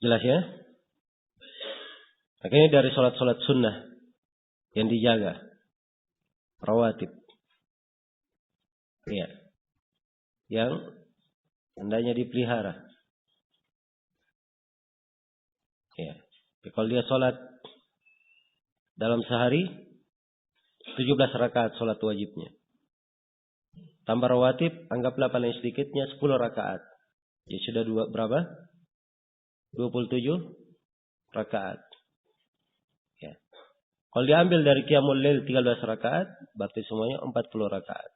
Jelas ya? Makanya dari salat-salat sunnah yang dijaga, rawatib. Ya. Yang hendaknya dipelihara. Ya. Kalau dia salat dalam sehari 17 rakaat salat wajibnya. Tambah rawatib, anggaplah paling sedikitnya 10 rakaat. Ya sudah berapa? 27 rakaat. Ya. Kalau diambil dari qiyamul lail 13 rakaat, berarti semuanya 40 rakaat.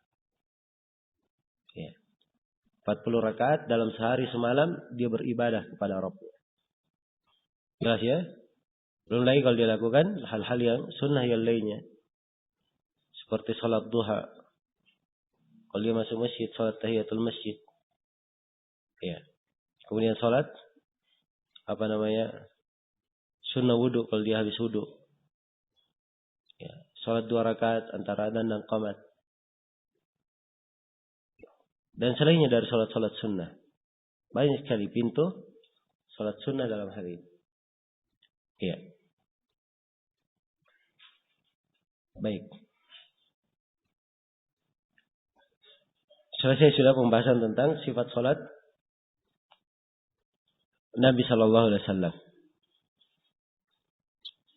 Ya. 40 rakaat dalam sehari semalam dia beribadah kepada Rabb-Nya. Jelas ya? Belum lagi kalau dia lakukan hal-hal yang sunnah yang lainnya. Seperti salat duha. Kalau dia masuk masjid, salat tahiyatul masjid. Ya. Kemudian salat sunnah wudu kalau dia habis wudu. Ya, salat 2 rakaat antara adzan dan qamat. Dan selainnya dari salat-salat sunnah. Banyak sekali pintu salat sunnah dalam hal ini. Ya. Baik. Selesai sudah pembahasan tentang sifat salat Nabi sallallahu alaihi wasallam.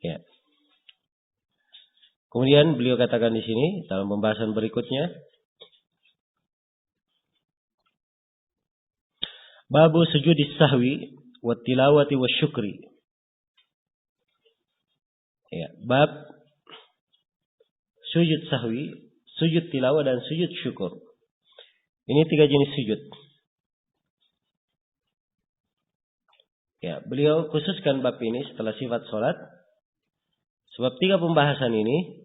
Ya. Kemudian beliau katakan di sini dalam pembahasan berikutnya, babu sujudis sahwi wa tilawati wa syukri. Ya, bab sujud sahwi, sujud tilawah dan sujud syukur. Ini 3 jenis sujud. Ya, beliau khususkan bab ini setelah sifat salat. Sebab 3 pembahasan ini,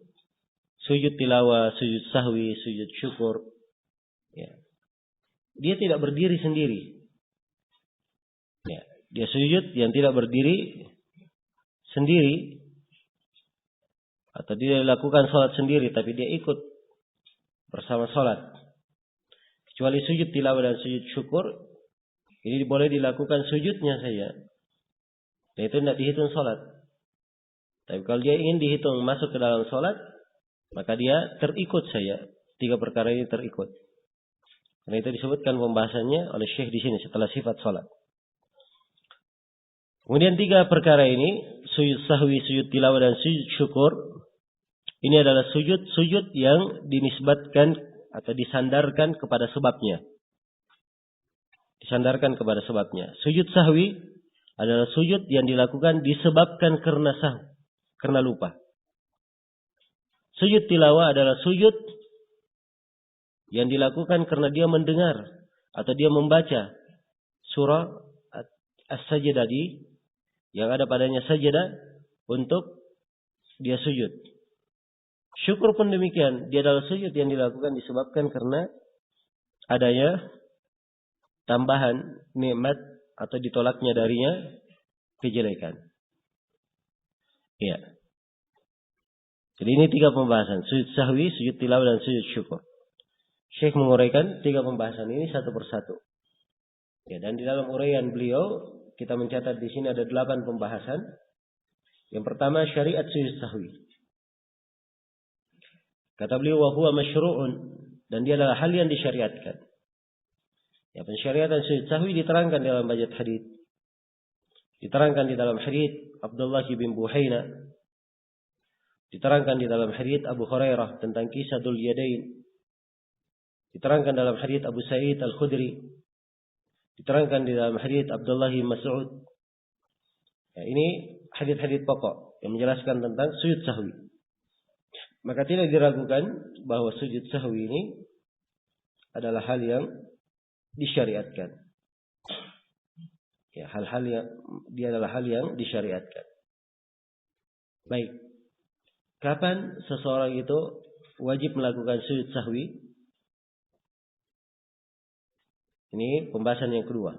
sujud tilawah, sujud sahwi, sujud syukur, ya, dia tidak berdiri sendiri. Ya, dia sujud yang tidak berdiri sendiri, atau dia lakukan salat sendiri, tapi dia ikut bersama salat. Kecuali sujud tilawah dan sujud syukur, ini boleh dilakukan sujudnya saja. Dan itu tidak dihitung salat. Tapi kalau dia ingin dihitung masuk ke dalam salat, maka dia terikut saja. 3 perkara ini terikut. Karena itu disebutkan pembahasannya oleh Syekh di sini setelah sifat salat. Kemudian 3 perkara ini, sujud sahwi, sujud tilawah dan sujud syukur, ini adalah sujud-sujud yang dinisbatkan atau disandarkan kepada sebabnya. Disandarkan kepada sebabnya. Sujud sahwi adalah sujud yang dilakukan disebabkan karena sahwi, karena lupa. Sujud tilawah adalah sujud yang dilakukan karena dia mendengar atau dia membaca surah as-sajdah yang ada padanya sajadah untuk dia sujud. Syukur pun demikian, dia adalah sujud yang dilakukan disebabkan karena adanya tambahan nikmat atau ditolaknya darinya kejelekan. Iya. Jadi ini 3 pembahasan, sujud sahwi, sujud tilawah dan sujud syukur. Syekh menguraikan 3 pembahasan ini satu persatu. Ya, dan di dalam uraian beliau kita mencatat di sini ada 8 pembahasan. Yang pertama syariat sujud sahwi. Kata beliau wa huwa masyru'un, dan dia adalah hal yang disyariatkan. Ya, pensyariatan sujud sahwi diterangkan dalam banyak hadis. Diterangkan di dalam hadis Abdullah bin Buhaina. Diterangkan di dalam hadis Abu Hurairah tentang kisah Dzul Yadain. Diterangkan dalam hadis Abu Sa'id Al-Khudri. Diterangkan di dalam hadis Abdullah bin Mas'ud. Ya, ini hadis-hadis pokok yang menjelaskan tentang sujud sahwi. Maka tidak diragukan bahwa sujud sahwi ini adalah hal yang disyariatkan. Ya, dia adalah hal yang disyariatkan. Baik. Kapan seseorang itu wajib melakukan sujud sahwi? Ini pembahasan yang kedua.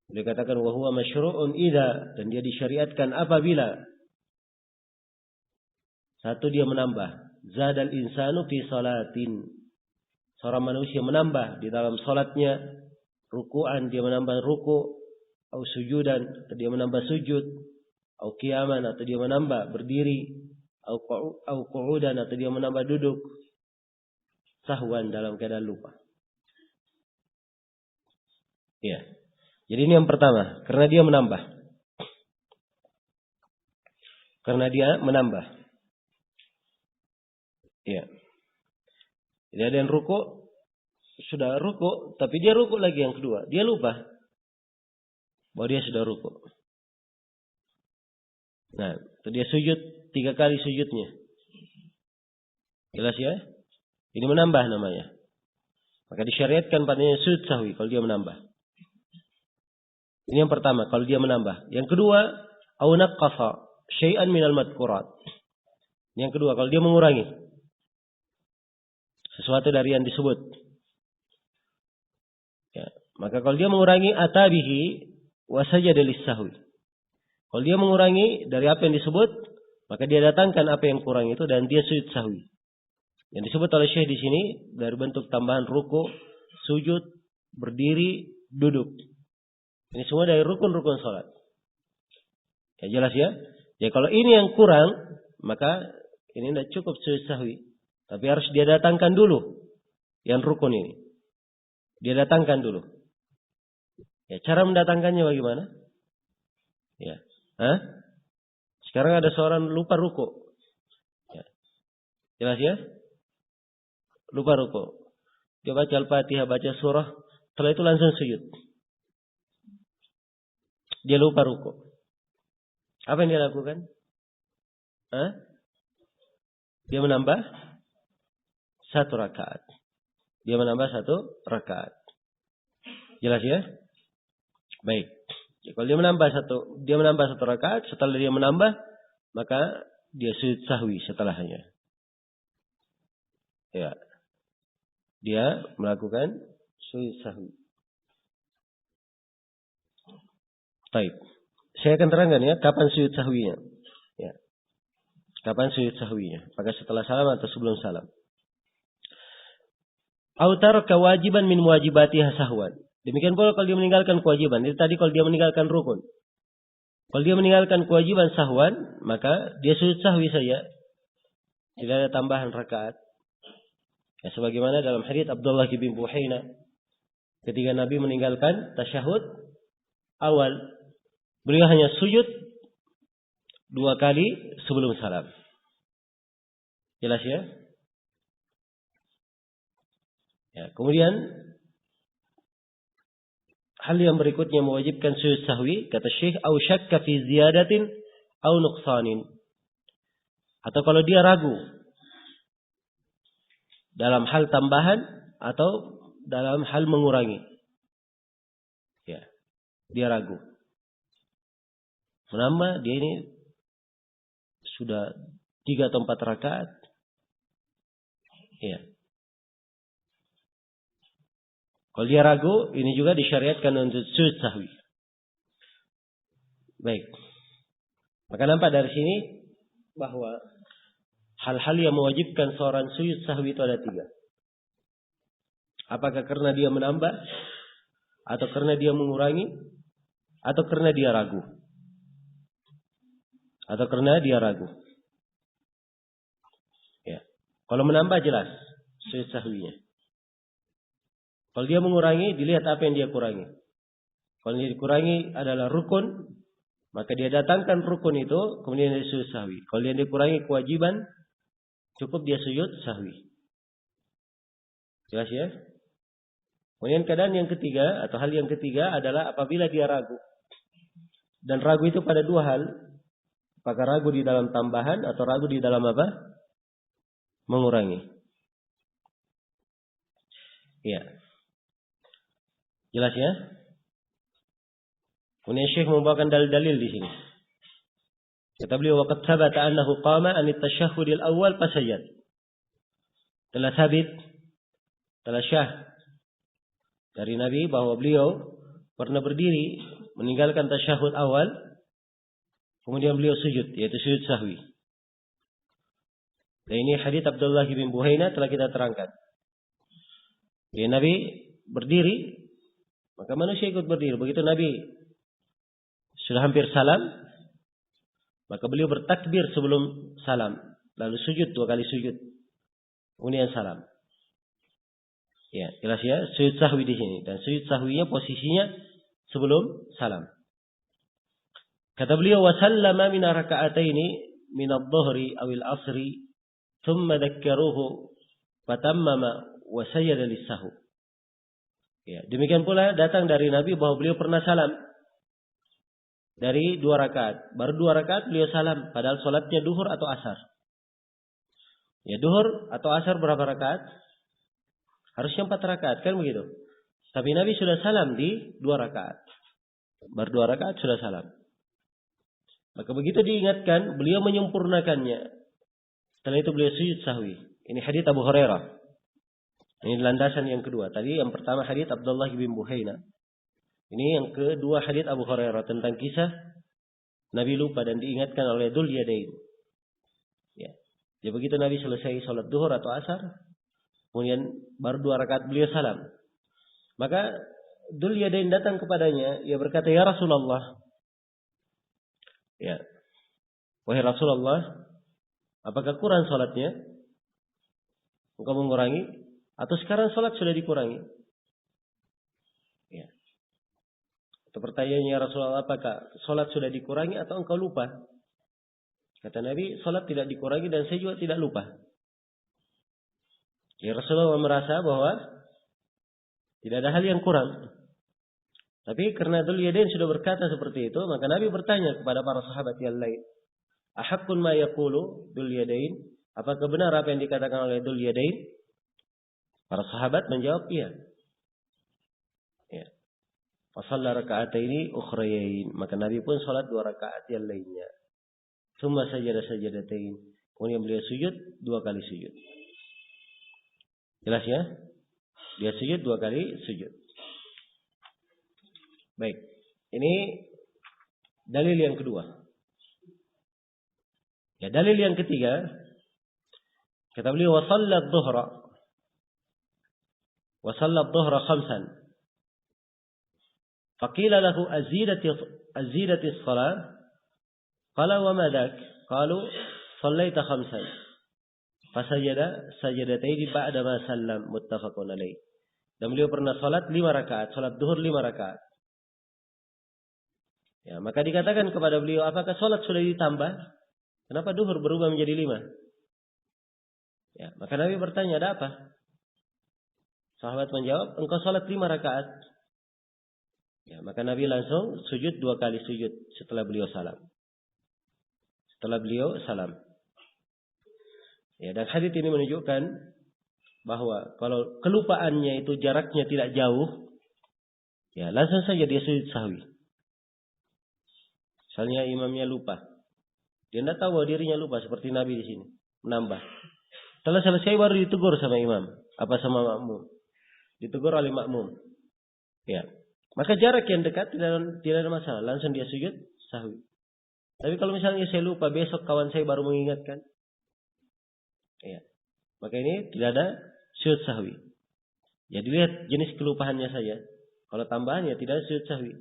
Dia katakan wa huwa masyru'un idza, dan dia disyariatkan apabila satu dia menambah, zadal insanu fi salatin. Seorang manusia menambah di dalam salatnya, ruku'an dia menambah ruku', atau sujudan atau dia menambah sujud, atau qiyaman atau dia menambah berdiri, atau qu'udan atau dia menambah duduk, sahwan dalam keadaan lupa. Ya. Jadi ini yang pertama, karena dia menambah. Karena dia menambah. Ya. Jadi ada yang ruku', sudah ruku', tapi dia ruku' lagi yang kedua. Dia lupa bahwa dia sudah ruku'. Nah, itu dia sujud 3 kali sujudnya. Jelas ya? Ini menambah namanya. Maka disyariatkan padanya sujud sahwi kalau dia menambah. Ini yang pertama, kalau dia menambah. Yang kedua, au naqqasa syai'an minal madhkurat. Yang kedua, kalau dia mengurangi sesuatu dari yang disebut. Ya, maka kalau dia mengurangi atabihi wa sajada lis-sahwi. Kalau dia mengurangi dari apa yang disebut, Maka dia datangkan apa yang kurang itu dan dia sujud sahwi. Yang disebut oleh Syekh di sini dari bentuk tambahan ruku, sujud, berdiri, duduk. Ini semua dari rukun-rukun salat. Ya jelas ya? Ya kalau ini yang kurang, maka ini tidak cukup sujud sahwi. Tapi harus dia datangkan dulu yang rukun ini. Dia datangkan dulu. Ya, cara mendatangkannya bagaimana? Ya. Hah? Sekarang ada seorang lupa ruku. Ya. Jelas ya? Lupa ruku. Dia baca Al-Fatihah, baca surah. Setelah itu langsung sujud. Dia lupa ruku. Apa yang dia lakukan? Hah? Dia menambah 1 rakaat. Dia menambah 1 rakaat. Jelas ya? Baik. Kalau dia menambah 1 rakaat, setelah dia menambah, maka dia sujud sahwi setelahnya. Ya. Dia melakukan sujud sahwi. Baik. Saya akan terangkan ya, kapan sujud sahwinya. Ya. Kapan sujud sahwinya? Apakah setelah salam atau sebelum salam? Autar kewajiban min wajibatiha sahwan. Demikian pula kalau dia meninggalkan kewajiban. Itu tadi kalau dia meninggalkan rukun. Kalau dia meninggalkan kewajiban sahwan, maka dia sujud sahwi saja. Tidak ada tambahan rakaat. Ya, sebagaimana dalam hadits Abdullah bin Buhaina, ketika Nabi meninggalkan tasyahud awal, beliau hanya sujud 2 kali sebelum salam. Jelas ya? Ya, kemudian hal yang berikutnya mewajibkan sujud sahwi, kata Syekh, au syakka fi ziyadatin au nuqsanin. Atau kalau dia ragu dalam hal tambahan atau dalam hal mengurangi. Ya, dia ragu. Menambah dia ini sudah 3 atau 4 rakaat. Ya. Kalau dia ragu, ini juga disyariatkan untuk sujud sahwi. Baik. Maka nampak dari sini bahwa hal-hal yang mewajibkan seorang sujud sahwi itu ada 3. Apakah karena dia menambah, atau karena dia mengurangi, atau karena dia ragu. Atau karena dia ragu. Ya. Kalau menambah jelas sujud sahwinya. Kalau dia mengurangi, dilihat apa yang dia kurangi. Kalau yang dikurangi adalah rukun, maka dia datangkan rukun itu, kemudian dia sujud sahwi. Kalau yang dikurangi kewajiban, cukup dia sujud sahwi. Jelas ya? Kemudian keadaan yang ketiga, atau hal yang ketiga adalah apabila dia ragu. Dan ragu itu pada 2 hal. Apakah ragu di dalam tambahan, atau ragu di dalam apa? Mengurangi. Ya. Jelas ya? Kemudian Syekh membawakan dalil-dalil di sini. Kata beliau, waqad thabata annahu qama an at-tashahhudil awwal fasajad. Telah sabit, telah syah dari Nabi bahwa beliau pernah berdiri meninggalkan tasyahud awal, kemudian beliau sujud, yaitu sujud sahwi. Dan ini hadits Abdullah bin Buhaina telah kita terangkan. Ya, Nabi berdiri, maka manusia ikut berdiri. Begitu Nabi sudah hampir salam, maka beliau bertakbir sebelum salam, lalu sujud 2 kali sujud, kemudian salam. Ya, jelas ya, sujud sahwi di sini, dan sujud sahwinya posisinya sebelum salam. Kata beliau, wa sallama min raka'ataini min adh-dhuhri aw al-'ashri, thumma dzakkaruhu fatammama wa sayyada lis-sahwi. Ya, demikian pula datang dari Nabi bahwa beliau pernah salam dari 2 rakaat. Baru 2 rakaat beliau salam, padahal sholatnya duhur atau asar. Ya, duhur atau asar berapa rakaat? Harusnya 4 rakaat, kan begitu. Tapi Nabi sudah salam di 2 rakaat. Baru 2 rakaat sudah salam. Maka begitu diingatkan, beliau menyempurnakannya. Setelah itu beliau sujud sahwi. Ini hadits Abu Hurairah. Ini landasan yang kedua. Tadi yang pertama hadits Abdullah bin Buhaina. Ini yang kedua hadits Abu Hurairah tentang kisah Nabi lupa dan diingatkan oleh Dzul Yadain. Ya begitu Nabi selesai sholat duhur atau asar, kemudian baru 2 rakaat beliau salam. Maka Dzul Yadain datang kepadanya, ia berkata, "Ya Rasulullah, ya, wahai Rasulullah, apakah kurang sholatnya? Engkau mengurangi atau sekarang sholat sudah dikurangi?" Ya. Itu pertanyaannya, "Ya Rasulullah, apakah sholat sudah dikurangi atau engkau lupa?" Kata Nabi, "Sholat tidak dikurangi dan saya juga tidak lupa." Ya, Rasulullah merasa bahwa tidak ada hal yang kurang. Tapi karena Dzul Yadain sudah berkata seperti itu, maka Nabi bertanya kepada para sahabat yang lain, "Ahaqqun ma yaqulu Dzul Yadain?" Apakah benar apa yang dikatakan oleh Dzul Yadain? Para sahabat menjawab, "Iya." Ya. Fa shalla raka'ataini ukhrayain. Maka Nabi pun salat 2 rakaat yang lainnya. Tsumma sajadatain. Kemudian beliau sujud 2 kali sujud. Jelas ya? Dia sujud 2 kali sujud. Baik. Ini dalil yang kedua. Ya, dalil yang ketiga, kata beliau, wa shallat dhuhra khamsan. Faqila lahu azidati as-salat. Qala wa ma dak? Qalu shallaita khamsan. Fasajada sajadataini ba'da ma sallam, muttafaqun alaih. Dan beliau pernah salat 5 rakaat, salat duhur 5 rakaat. Ya, maka dikatakan kepada beliau, apakah salat sudah ditambah? Kenapa duhur berubah menjadi 5? Ya, maka Nabi bertanya, ada apa? Sahabat menjawab, engkau salat 5 rakaat. Ya, maka Nabi langsung sujud 2 kali sujud setelah beliau salam. Ya, dan hadits ini menunjukkan bahwa kalau kelupaannya itu jaraknya tidak jauh, ya langsung saja dia sujud sahwi. Misalnya imamnya lupa, dia tidak tahu bahwa dirinya lupa, seperti Nabi di sini menambah. Setelah selesai baru ditegur sama imam, apa sama makmum, ditegur oleh makmum. Ya, maka jarak yang dekat tidak ada masalah, langsung dia sujud sahwi. Tapi kalau misalnya saya lupa, besok kawan saya baru mengingatkan, ya, maka ini tidak ada sujud sahwi. Ya, dilihat jenis kelupaannya saja. Kalau tambahannya tidak ada sujud sahwi.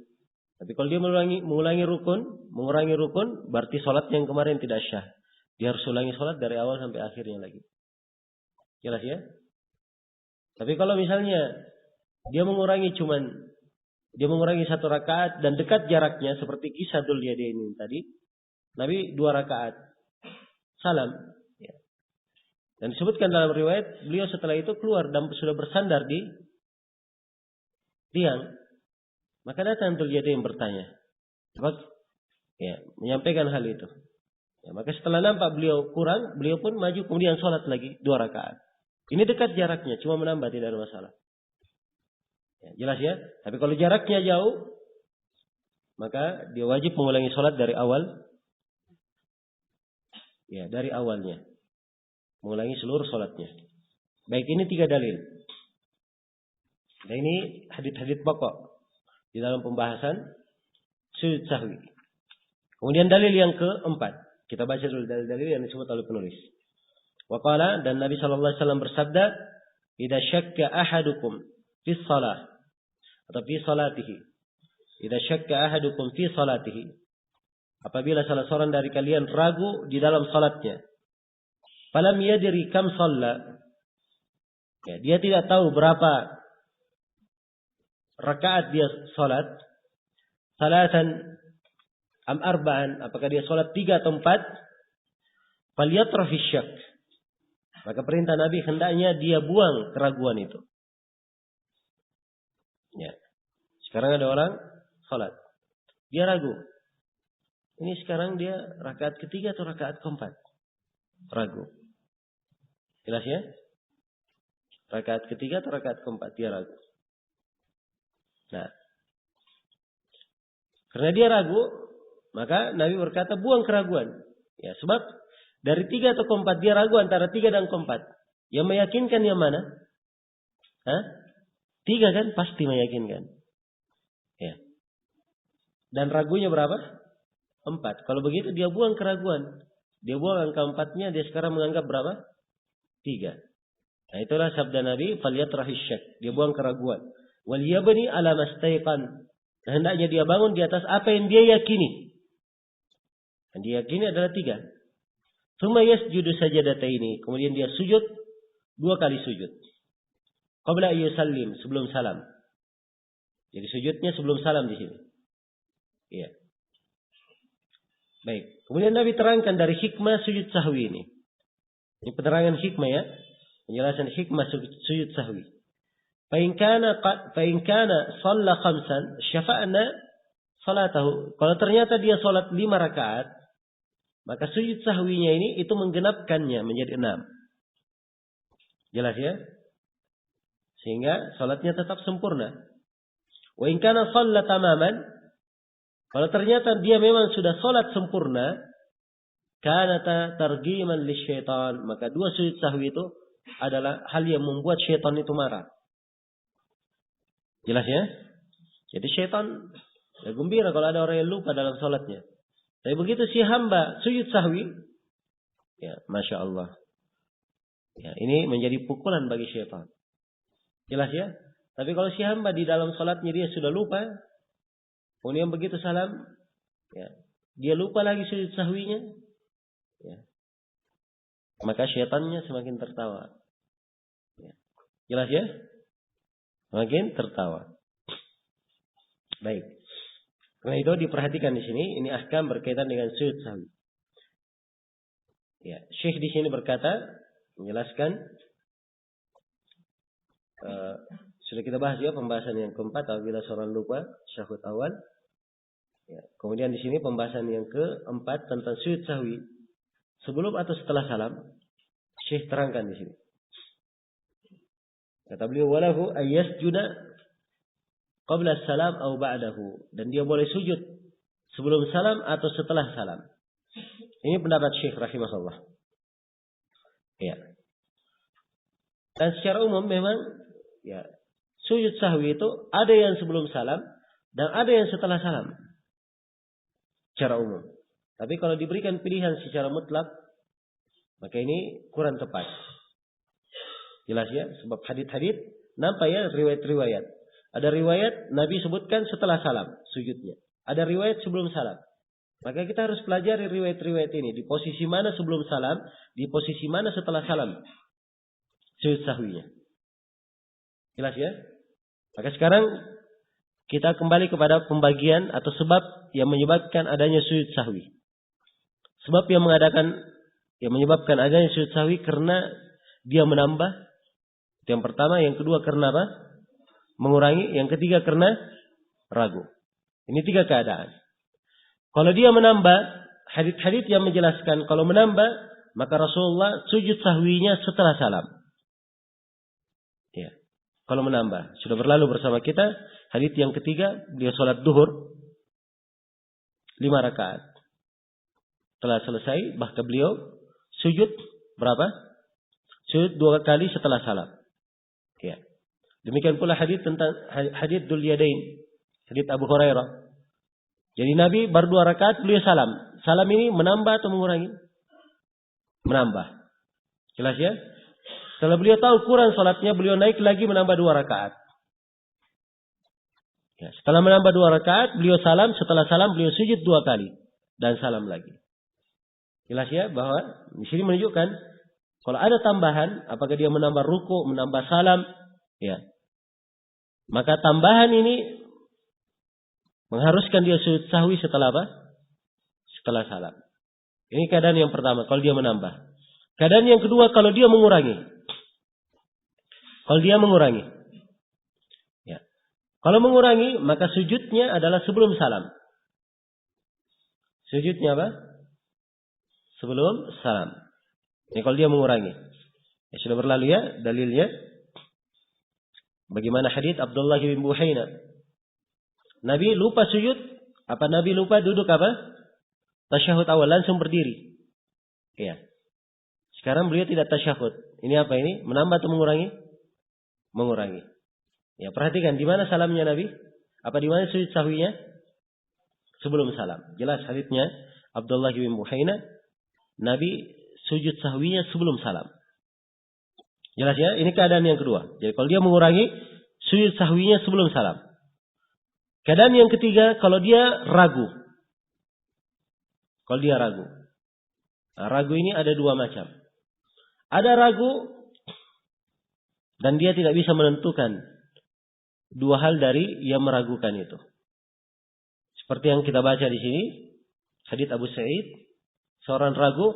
Tapi kalau dia mengurangi rukun, berarti sholat yang kemarin tidak syah. Dia harus ulangi sholat dari awal sampai akhirnya lagi. Jelas ya? Tapi kalau misalnya dia mengurangi 1 rakaat dan dekat jaraknya, seperti kisah Dzul Yadain ini tadi, Nabi 2 rakaat salam. Ya. Dan disebutkan dalam riwayat, beliau setelah itu keluar dan sudah bersandar di tiang. Maka datang Dzul Yadain bertanya. Ya, menyampaikan hal itu. Ya, maka setelah nampak beliau kurang, beliau pun maju kemudian sholat lagi 2 rakaat. Ini dekat jaraknya, cuma menambah, tidak ada masalah. Ya, jelas ya? Tapi kalau jaraknya jauh, maka dia wajib mengulangi sholat dari awal. Ya, dari awalnya. Mengulangi seluruh sholatnya. Baik, ini 3 dalil. Dan ini hadits-hadits pokok di dalam pembahasan sujud sahwi. Kemudian dalil yang keempat. Kita baca dulu dalil-dalil yang disebut oleh penulis. Waqala, dan Nabi SAW bersabda, "Idza syakka ahadukum fi shalah," atau fi salatihi. "Idza syakka ahadukum fi salatihi." Apabila salah seorang dari kalian ragu di dalam salatnya, falam yadri kam shalla, ya, dia tidak tahu berapa rakaat dia salat, salatan am arba'an, apakah dia salat 3 atau 4, falyatrah fi syak, maka perintah Nabi hendaknya dia buang keraguan itu. Ya. Sekarang ada orang salat, dia ragu. Ini sekarang dia rakaat ketiga atau rakaat keempat? Ragu. Jelas ya? Rakaat ketiga atau rakaat keempat? Dia ragu. Nah, karena dia ragu, maka Nabi berkata buang keraguan. Ya, sebab dari 3 atau keempat dia ragu antara 3 dan keempat. Yang meyakinkan yang mana? 3 kan? Pasti meyakinkan. Ya. Dan ragunya berapa? 4. Kalau begitu dia buang keraguan. Dia buang angka 4-nya, dia sekarang menganggap berapa? 3. Nah, itulah sabda Nabi, falyatrahish syak. Dia buang keraguan. Wal yabni ala mastaiqan. Hendaknya dia bangun di atas apa yang dia yakini. Dan dia yakini adalah 3. Tsumma yasjudu sajadataini. Kemudian dia sujud 2 kali sujud. Qabla yusallim, sebelum salam. Jadi sujudnya sebelum salam di sini. Iya. Baik. Kemudian Nabi terangkan dari hikmah sujud sahwi ini. Ini penerangan hikmah ya. Penjelasan hikmah sujud sahwi. Fa in kana shalla khamsan syafa'na salatahu. Kalau ternyata dia salat 5 rakaat, maka sujud sahwinya ini itu menggenapkannya menjadi 6. Jelas ya? Sehingga salatnya tetap sempurna. Wa in kana shalla tamaman, kalau ternyata dia memang sudah salat sempurna, kanata targiman lisyaitan, maka 2 sujud sahwi itu adalah hal yang membuat syaitan itu marah. Jelas ya? Jadi syaitan ya gembira kalau ada orang yang lupa dalam salatnya. Tapi begitu si hamba sujud sahwi, ya Masya Allah. Ya, ini menjadi pukulan bagi syaitan. Jelas ya? Tapi kalau si hamba di dalam salatnya dia sudah lupa, kemudian begitu salam, ya, dia lupa lagi sujud sahwinya, ya, maka syaitannya semakin tertawa. Ya. Jelas ya? Semakin tertawa. Baik. Karena itu diperhatikan di sini, ini ahkam berkaitan dengan sujud sahwi. Ya, Syekh di sini berkata, menjelaskan, sudah kita bahas ya pembahasan yang keempat apabila seorang lupa syahud awal. Ya, kemudian di sini pembahasan yang keempat tentang sujud sahwi sebelum atau setelah salam. Syekh terangkan di sini. Kata beliau, walahu ayyasjuda qabla salam atau ba'dahu, dan dia boleh sujud sebelum salam atau setelah salam. Ini pendapat Syekh rahimahullah. Ya. Dan secara umum memang ya sujud sahwi itu ada yang sebelum salam dan ada yang setelah salam. Secara umum. Tapi kalau diberikan pilihan secara mutlak, maka ini kurang tepat. Jelas ya, sebab hadits-hadits nampak ya riwayat-riwayat. Ada riwayat Nabi sebutkan setelah salam sujudnya. Ada riwayat sebelum salam. Maka kita harus pelajari riwayat-riwayat ini. Di posisi mana sebelum salam, di posisi mana setelah salam sujud sahwinya. Jelas ya? Maka sekarang kita kembali kepada pembagian atau sebab yang menyebabkan adanya sujud sahwi. Sebab yang menyebabkan adanya sujud sahwi karena dia menambah. Yang pertama, yang kedua karena apa? Mengurangi. Yang ketiga karena ragu. Ini 3 keadaan. Kalau dia menambah, hadits-hadits yang menjelaskan kalau menambah, maka Rasulullah sujud sahwinya setelah salam. Ya. Kalau menambah, sudah berlalu bersama kita hadits yang ketiga, dia sholat duhur 5 rakaat. Setelah selesai, bahkan beliau sujud berapa? Sujud 2 kali setelah salam. Ya. Demikian pula hadits tentang hadits Dzul Yadain, hadits Abu Hurairah. Jadi Nabi baru 2 rakaat beliau salam. Salam ini menambah atau mengurangi? Menambah. Jelas ya? Setelah beliau tahu kurang salatnya, beliau naik lagi menambah 2 rakaat. Ya, setelah menambah 2 rakaat, beliau salam. Setelah salam, beliau sujud 2 kali dan salam lagi. Jelas ya bahwa di sini menunjukkan kalau ada tambahan, apakah dia menambah ruku, menambah salam, ya, maka tambahan ini mengharuskan dia sujud sahwi setelah apa? Setelah salam. Ini keadaan yang pertama, kalau dia menambah. Keadaan yang kedua, kalau dia mengurangi. Kalau dia mengurangi. Ya. Kalau mengurangi, maka sujudnya adalah sebelum salam. Sujudnya apa? Sebelum salam. Ini kalau dia mengurangi. Ya, sudah berlalu ya dalilnya. Bagaimana hadits Abdullah bin Buhaina. Nabi lupa sujud. Apa Nabi lupa duduk apa? Tasyahud awal, langsung berdiri. Iya. Sekarang beliau tidak tasyahud. Ini apa ini? Menambah atau mengurangi? Mengurangi. Ya, perhatikan di mana salamnya Nabi? Apa di mana sujud sahwinya? Sebelum salam. Jelas haditsnya Abdullah bin Buhaina. Nabi sujud sahwinya sebelum salam. Jelas ya? Ini keadaan yang kedua. Jadi kalau dia mengurangi sujud sahwinya sebelum salam. Keadaan yang ketiga, kalau dia ragu. Kalau dia ragu. Nah, ragu ini ada dua macam. Ada ragu dan dia tidak bisa menentukan dua hal dari yang meragukan itu. Seperti yang kita baca di sini, hadits Abu Sa'id, seorang ragu,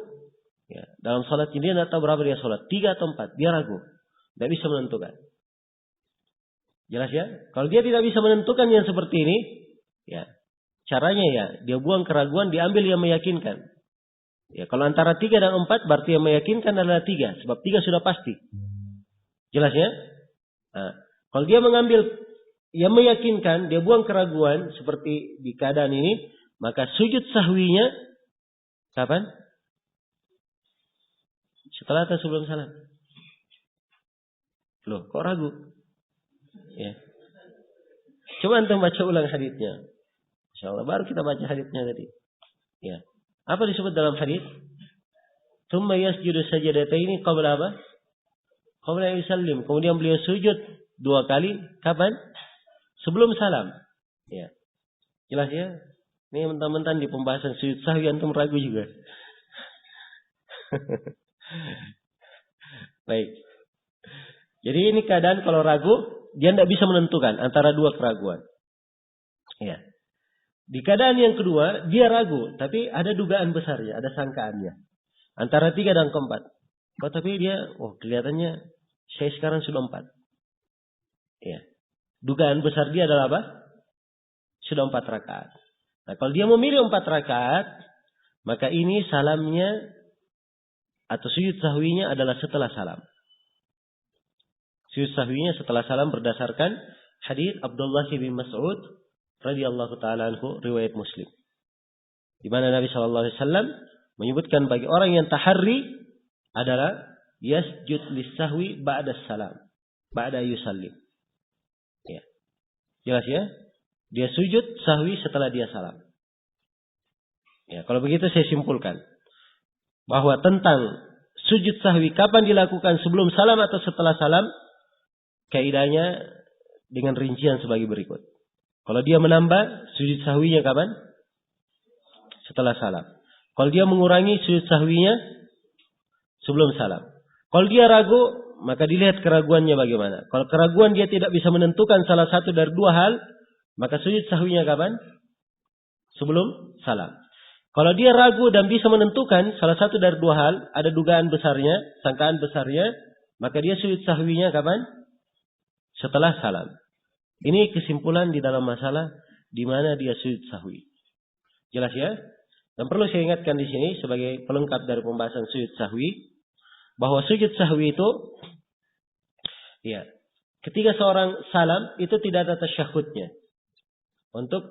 ya, dalam salat dia tidak tahu berapa dia salat, 3 atau 4, dia ragu, tidak bisa menentukan. Jelas ya? Kalau dia tidak bisa menentukan yang seperti ini, ya, caranya ya, dia buang keraguan, diambil yang meyakinkan. Ya, kalau antara 3 dan 4, berarti yang meyakinkan adalah 3, sebab 3 sudah pasti. Jelas ya? Nah, kalau dia mengambil yang meyakinkan, dia buang keraguan seperti di keadaan ini, maka sujud sahwinya kapan? Setelah atau sebelum salam? Loh, kok ragu? Ya. Coba antum baca ulang haditsnya. Insyaallah baru kita baca haditsnya tadi. Ya. Apa disebut dalam hadits? Tsumma yasjudu sajadataini qabla apa? Qabla yusallim. Kemudian beliau sujud 2 kali kapan? Sebelum salam. Ya. Jelas ya? Ini mentang-mentang di pembahasan sujud sahwi antum ragu juga. Baik. Jadi ini keadaan kalau ragu, dia tidak bisa menentukan antara dua keraguan. Ya. Di keadaan yang kedua, dia ragu, tapi ada dugaan besarnya, ada sangkaannya. Antara 3 dan 4. Oh, tapi dia, kelihatannya saya sekarang sudah 4. Ya. Dugaan besar dia adalah apa? Sudah 4 rakaat. Nah, kalau dia memilih 4 rakaat, maka ini salamnya atau sujud sahwinya adalah setelah salam. Sujud sahwinya setelah salam berdasarkan hadits Abdullah bin Mas'ud radhiyallahu taala anhu riwayat Muslim. Di mana Nabi sallallahu alaihi wasallam menyebutkan bagi orang yang taharri adalah yasjud lis-sahwi ba'da salam, ba'da yusallim. Ya. Jelas ya? Dia sujud sahwi setelah dia salam. Ya, kalau begitu saya simpulkan bahwa tentang sujud sahwi kapan dilakukan, sebelum salam atau setelah salam, kaidahnya dengan rincian sebagai berikut. Kalau dia menambah, sujud sahwinya kapan? Setelah salam. Kalau dia mengurangi, sujud sahwinya sebelum salam. Kalau dia ragu, maka dilihat keraguannya bagaimana. Kalau keraguan dia tidak bisa menentukan salah satu dari 2 hal, maka sujud sahwinya kapan? Sebelum salam. Kalau dia ragu dan bisa menentukan salah satu dari 2 hal, ada dugaan besarnya, sangkaan besarnya, maka dia sujud sahwinya kapan? Setelah salam. Ini kesimpulan di dalam masalah di mana dia sujud sahwi. Jelas ya? Dan perlu saya ingatkan di sini sebagai pelengkap dari pembahasan sujud sahwi, bahwa sujud sahwi itu, ya, ketika seorang salam itu tidak ada tasyahudnya. Untuk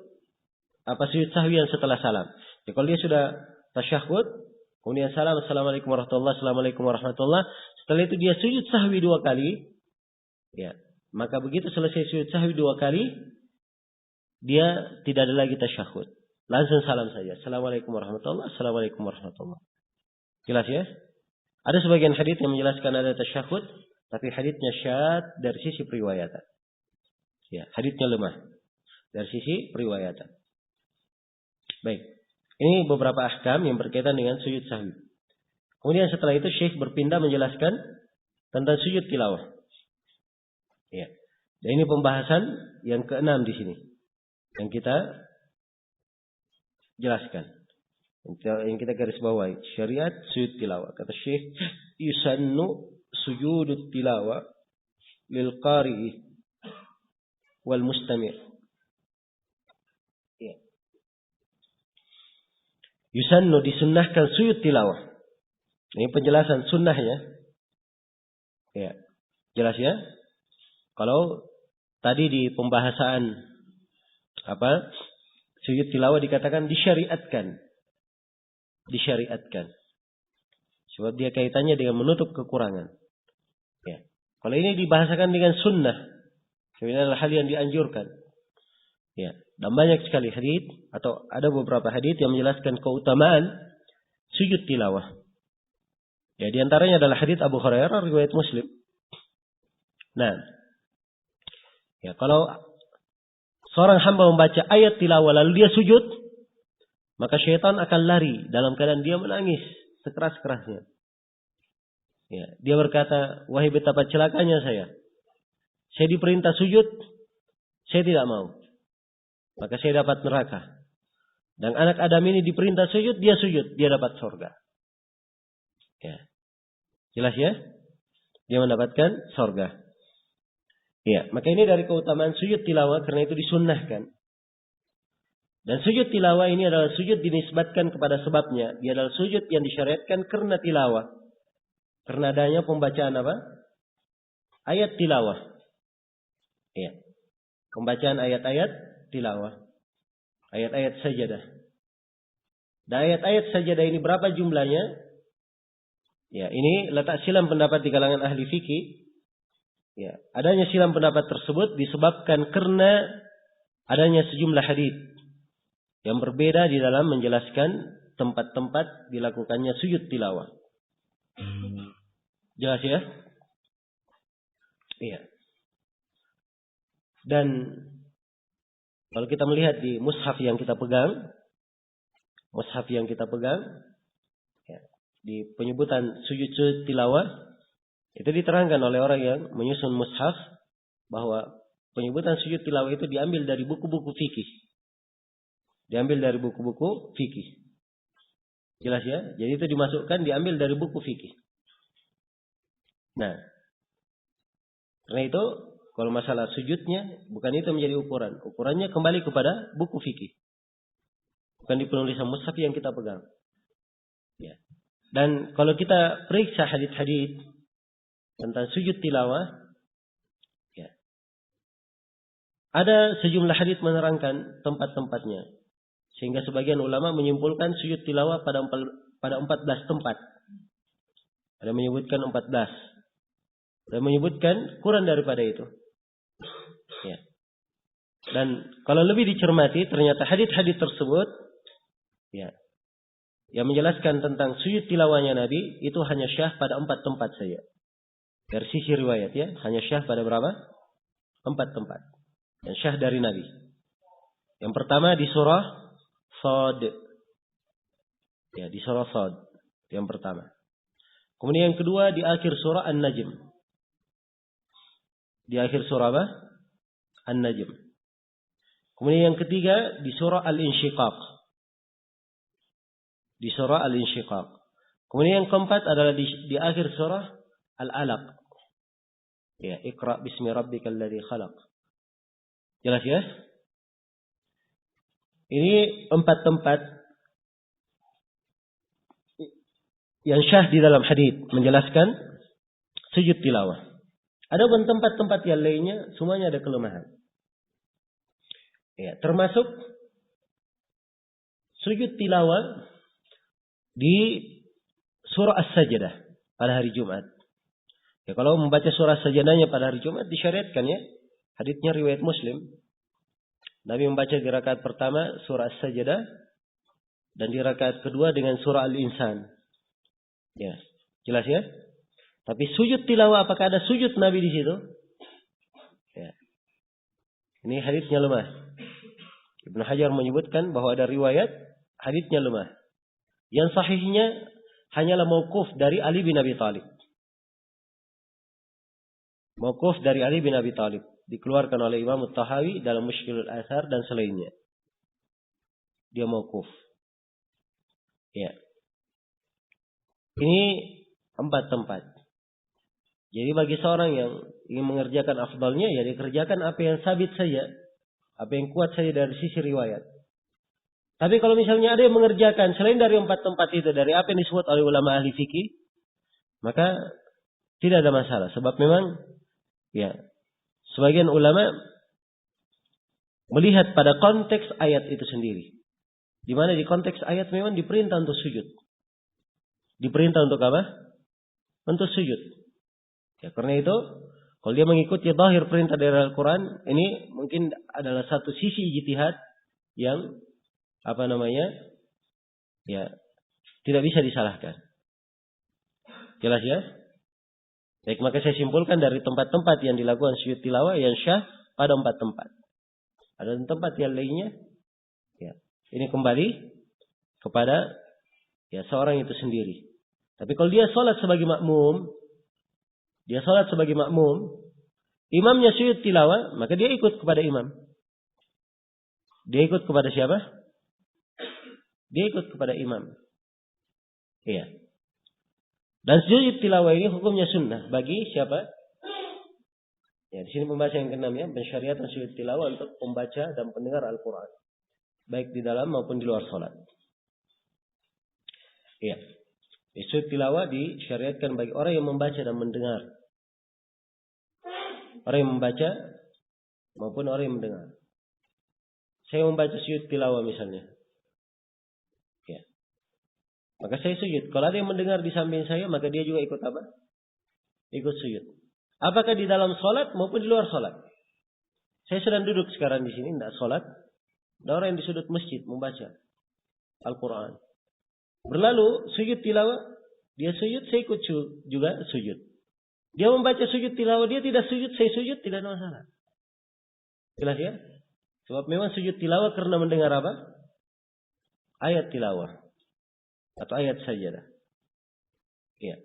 apa sujud sahwi yang setelah salam. Jadi kalau dia sudah tasyahud, kemudian salam, assalamualaikum warahmatullahi, assalamualaikum warahmatullahi, setelah itu dia sujud sahwi 2 kali, ya, maka begitu selesai sujud sahwi 2 kali, dia tidak ada lagi tasyahud. Langsung salam saja. Assalamualaikum warahmatullahi, assalamualaikum warahmatullahi. Jelas ya? Ada sebagian hadits yang menjelaskan ada tasyahud, tapi haditsnya syadz dari sisi periwayatan. Ya, haditsnya lemah dari sisi periwayatan. Baik. Ini beberapa ahkam yang berkaitan dengan sujud sahwi. Kemudian setelah itu Syekh berpindah menjelaskan tentang sujud tilawah. Ya. Dan ini pembahasan yang ke-6 di sini yang kita jelaskan. Yang kita garis bawahi, syariat sujud tilawah. Kata Syekh, yusannu sujudut tilawah lil qari'i wal mustami'. Ya. Yusannu disunnahkan sujud tilawah. Ini penjelasan sunnahnya. Ya. Jelas ya? Kalau tadi di pembahasan sujud tilawah dikatakan disyariatkan. Disyariatkan. Sebab dia kaitannya dengan menutup kekurangan. Ya. Kalau ini dibahasakan dengan sunnah, sebenarnya adalah hal yang dianjurkan. Ya. Dan banyak sekali hadits atau ada beberapa hadits yang menjelaskan keutamaan sujud tilawah. Ya, di antaranya adalah hadits Abu Hurairah riwayat Muslim. Nah, ya kalau seorang hamba membaca ayat tilawah lalu dia sujud, maka syaitan akan lari dalam keadaan dia menangis sekeras-kerasnya. Ya, dia berkata, wahai betapa celakanya saya. Saya diperintah sujud, saya tidak mau. Maka saya dapat neraka. Dan anak Adam ini diperintah sujud, dia dapat surga. Ya. Jelas ya? Dia mendapatkan surga. Ya, maka ini dari keutamaan sujud tilawah karena itu disunnahkan. Dan sujud tilawah ini adalah sujud dinisbatkan kepada sebabnya. Dia adalah sujud yang disyariatkan karena tilawah. Karena adanya pembacaan apa? Ayat tilawah. Ya. Pembacaan ayat-ayat tilawah. Ayat-ayat sajadah. Dan ayat-ayat sajadah ini berapa jumlahnya? Ya, ini letak silam pendapat di kalangan ahli fikih. Ya, adanya silam pendapat tersebut disebabkan karena adanya sejumlah hadits yang berbeda di dalam menjelaskan tempat-tempat dilakukannya sujud tilawah. Jelas ya? Iya. Dan kalau kita melihat di mushaf yang kita pegang, ya, di penyebutan sujud tilawah, itu diterangkan oleh orang yang menyusun mushaf bahwa penyebutan sujud tilawah itu diambil dari buku-buku fikih. Jelas ya? Jadi itu dimasukkan, diambil dari buku fikih. Nah, karena itu kalau masalah sujudnya bukan itu menjadi ukuran. Ukurannya kembali kepada buku fikih. Bukan di penulisan mushaf yang kita pegang. Ya. Dan kalau kita periksa hadits-hadits tentang sujud tilawah, ya, ada sejumlah hadits menerangkan tempat-tempatnya, sehingga sebagian ulama menyimpulkan sujud tilawah pada 14 tempat. Ada menyebutkan 14, ada menyebutkan kurang daripada itu. Ya. Dan kalau lebih dicermati, ternyata hadits-hadits tersebut, ya, yang menjelaskan tentang sujud tilawahnya Nabi itu hanya syah pada 4 tempat saja. Dari sisi riwayat ya, hanya syah pada berapa? 4 tempat. Dan syah dari Nabi. Yang pertama di surah Shad. Ya, di surah Shad. Yang pertama. Kemudian yang kedua di akhir surah An-Najm. Di akhir surah apa? An-Najm. Kemudian yang ketiga di surah Al-Insyiqaq. Di surah Al-Insyiqaq. Kemudian yang keempat adalah di akhir surah Al-Alaq. Ya, Iqra bismi rabbikal ladzi khalaq. Jelas ya? Ini 4 tempat yang syah di dalam hadits menjelaskan sujud tilawah. Adapun tempat-tempat yang lainnya semuanya ada kelemahan. Ya, termasuk sujud tilawah di surah As-Sajdah pada hari Jumat. Ya, kalau membaca surah sajadahnya pada hari Jumat disyariatkan ya. Haditsnya riwayat Muslim. Nabi membaca di rakaat pertama surah As-Sajdah dan di rakaat kedua dengan surah Al-Insan. Ya, jelas ya? Tapi sujud tilawah, apakah ada sujud Nabi di situ? Ya. Ini haditsnya lemah. Ibnu Hajar menyebutkan bahwa ada riwayat haditsnya lemah. Yang sahihnya hanyalah mauquf dari Ali bin Abi Thalib. Mauquf dari Ali bin Abi Thalib dikeluarkan oleh Imam At-Tahawi dalam Mushkilul Athar dan selainnya. Dia mauquf. Ya. Ini 4 tempat. Jadi bagi seorang yang ingin mengerjakan afdalnya, ya dikerjakan apa yang sabit saja, apa yang kuat saja dari sisi riwayat. Tapi kalau misalnya ada yang mengerjakan selain dari 4 tempat itu, dari apa yang disebut oleh ulama ahli fikih, maka tidak ada masalah. Sebab memang ya, sebagian ulama melihat pada konteks ayat itu sendiri. Di mana di konteks ayat memang diperintah untuk sujud. Diperintah untuk apa? Untuk sujud. Ya, karena itu, kalau dia mengikuti zahir perintah dari Al-Quran, ini mungkin adalah satu sisi ijtihad yang ya tidak bisa disalahkan. Jelas ya? Baik, maka saya simpulkan dari tempat-tempat yang dilakukan sujud tilawah yang syah pada 4 tempat. Ada tempat yang lainnya. Ya. Ini kembali kepada ya seorang itu sendiri. Tapi kalau dia sholat sebagai makmum, imamnya sujud tilawah, maka dia ikut kepada imam. Dia ikut kepada siapa? Dia ikut kepada imam. Iya. Dan sujud tilawah ini hukumnya sunnah bagi siapa? Ya, di sini pembaca yang ke-6 ya, pensyariatan sujud tilawah untuk pembaca dan pendengar Al-Qur'an, baik di dalam maupun di luar salat. Iya. Sujud tilawah disyariatkan bagi orang yang membaca dan mendengar. Orang yang membaca maupun orang yang mendengar. Saya membaca sujud tilawah misalnya. Ya. Maka saya sujud. Kalau ada yang mendengar di samping saya, maka dia juga ikut apa? Ikut sujud. Apakah di dalam sholat maupun di luar sholat? Saya sedang duduk sekarang di sini, tidak sholat. Ada orang yang di sudut masjid membaca Al-Quran. Berlalu sujud tilawah, dia sujud, saya ikut juga sujud. Dia membaca sujud tilawah, dia tidak sujud, saya sujud, tidak ada masalah. Jelas ya? Sebab memang sujud tilawah karena mendengar apa? Ayat tilawah. Atau ayat sajadah. Ya.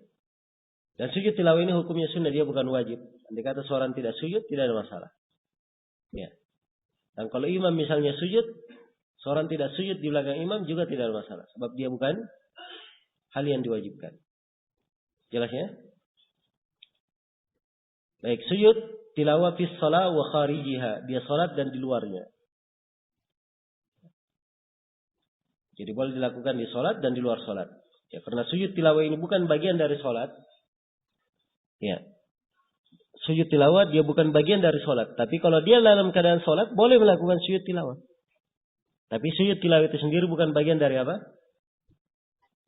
Dan sujud tilawah ini hukumnya sunnah, dia bukan wajib. Andai kata seorang tidak sujud, tidak ada masalah. Ya. Dan kalau imam misalnya sujud, seorang tidak sujud di belakang imam juga tidak ada masalah. Sebab dia bukan hal yang diwajibkan. Jelas ya? Baik, sujud tilawah fi shalah wa kharijiha. Dia salat dan di luarnya. Jadi boleh dilakukan di salat dan di luar salat. Ya, karena sujud tilawah ini bukan bagian dari salat. Ya. Sujud tilawah dia bukan bagian dari salat. Tapi kalau dia dalam keadaan salat, boleh melakukan sujud tilawah. Tapi sujud tilawah itu sendiri bukan bagian dari apa?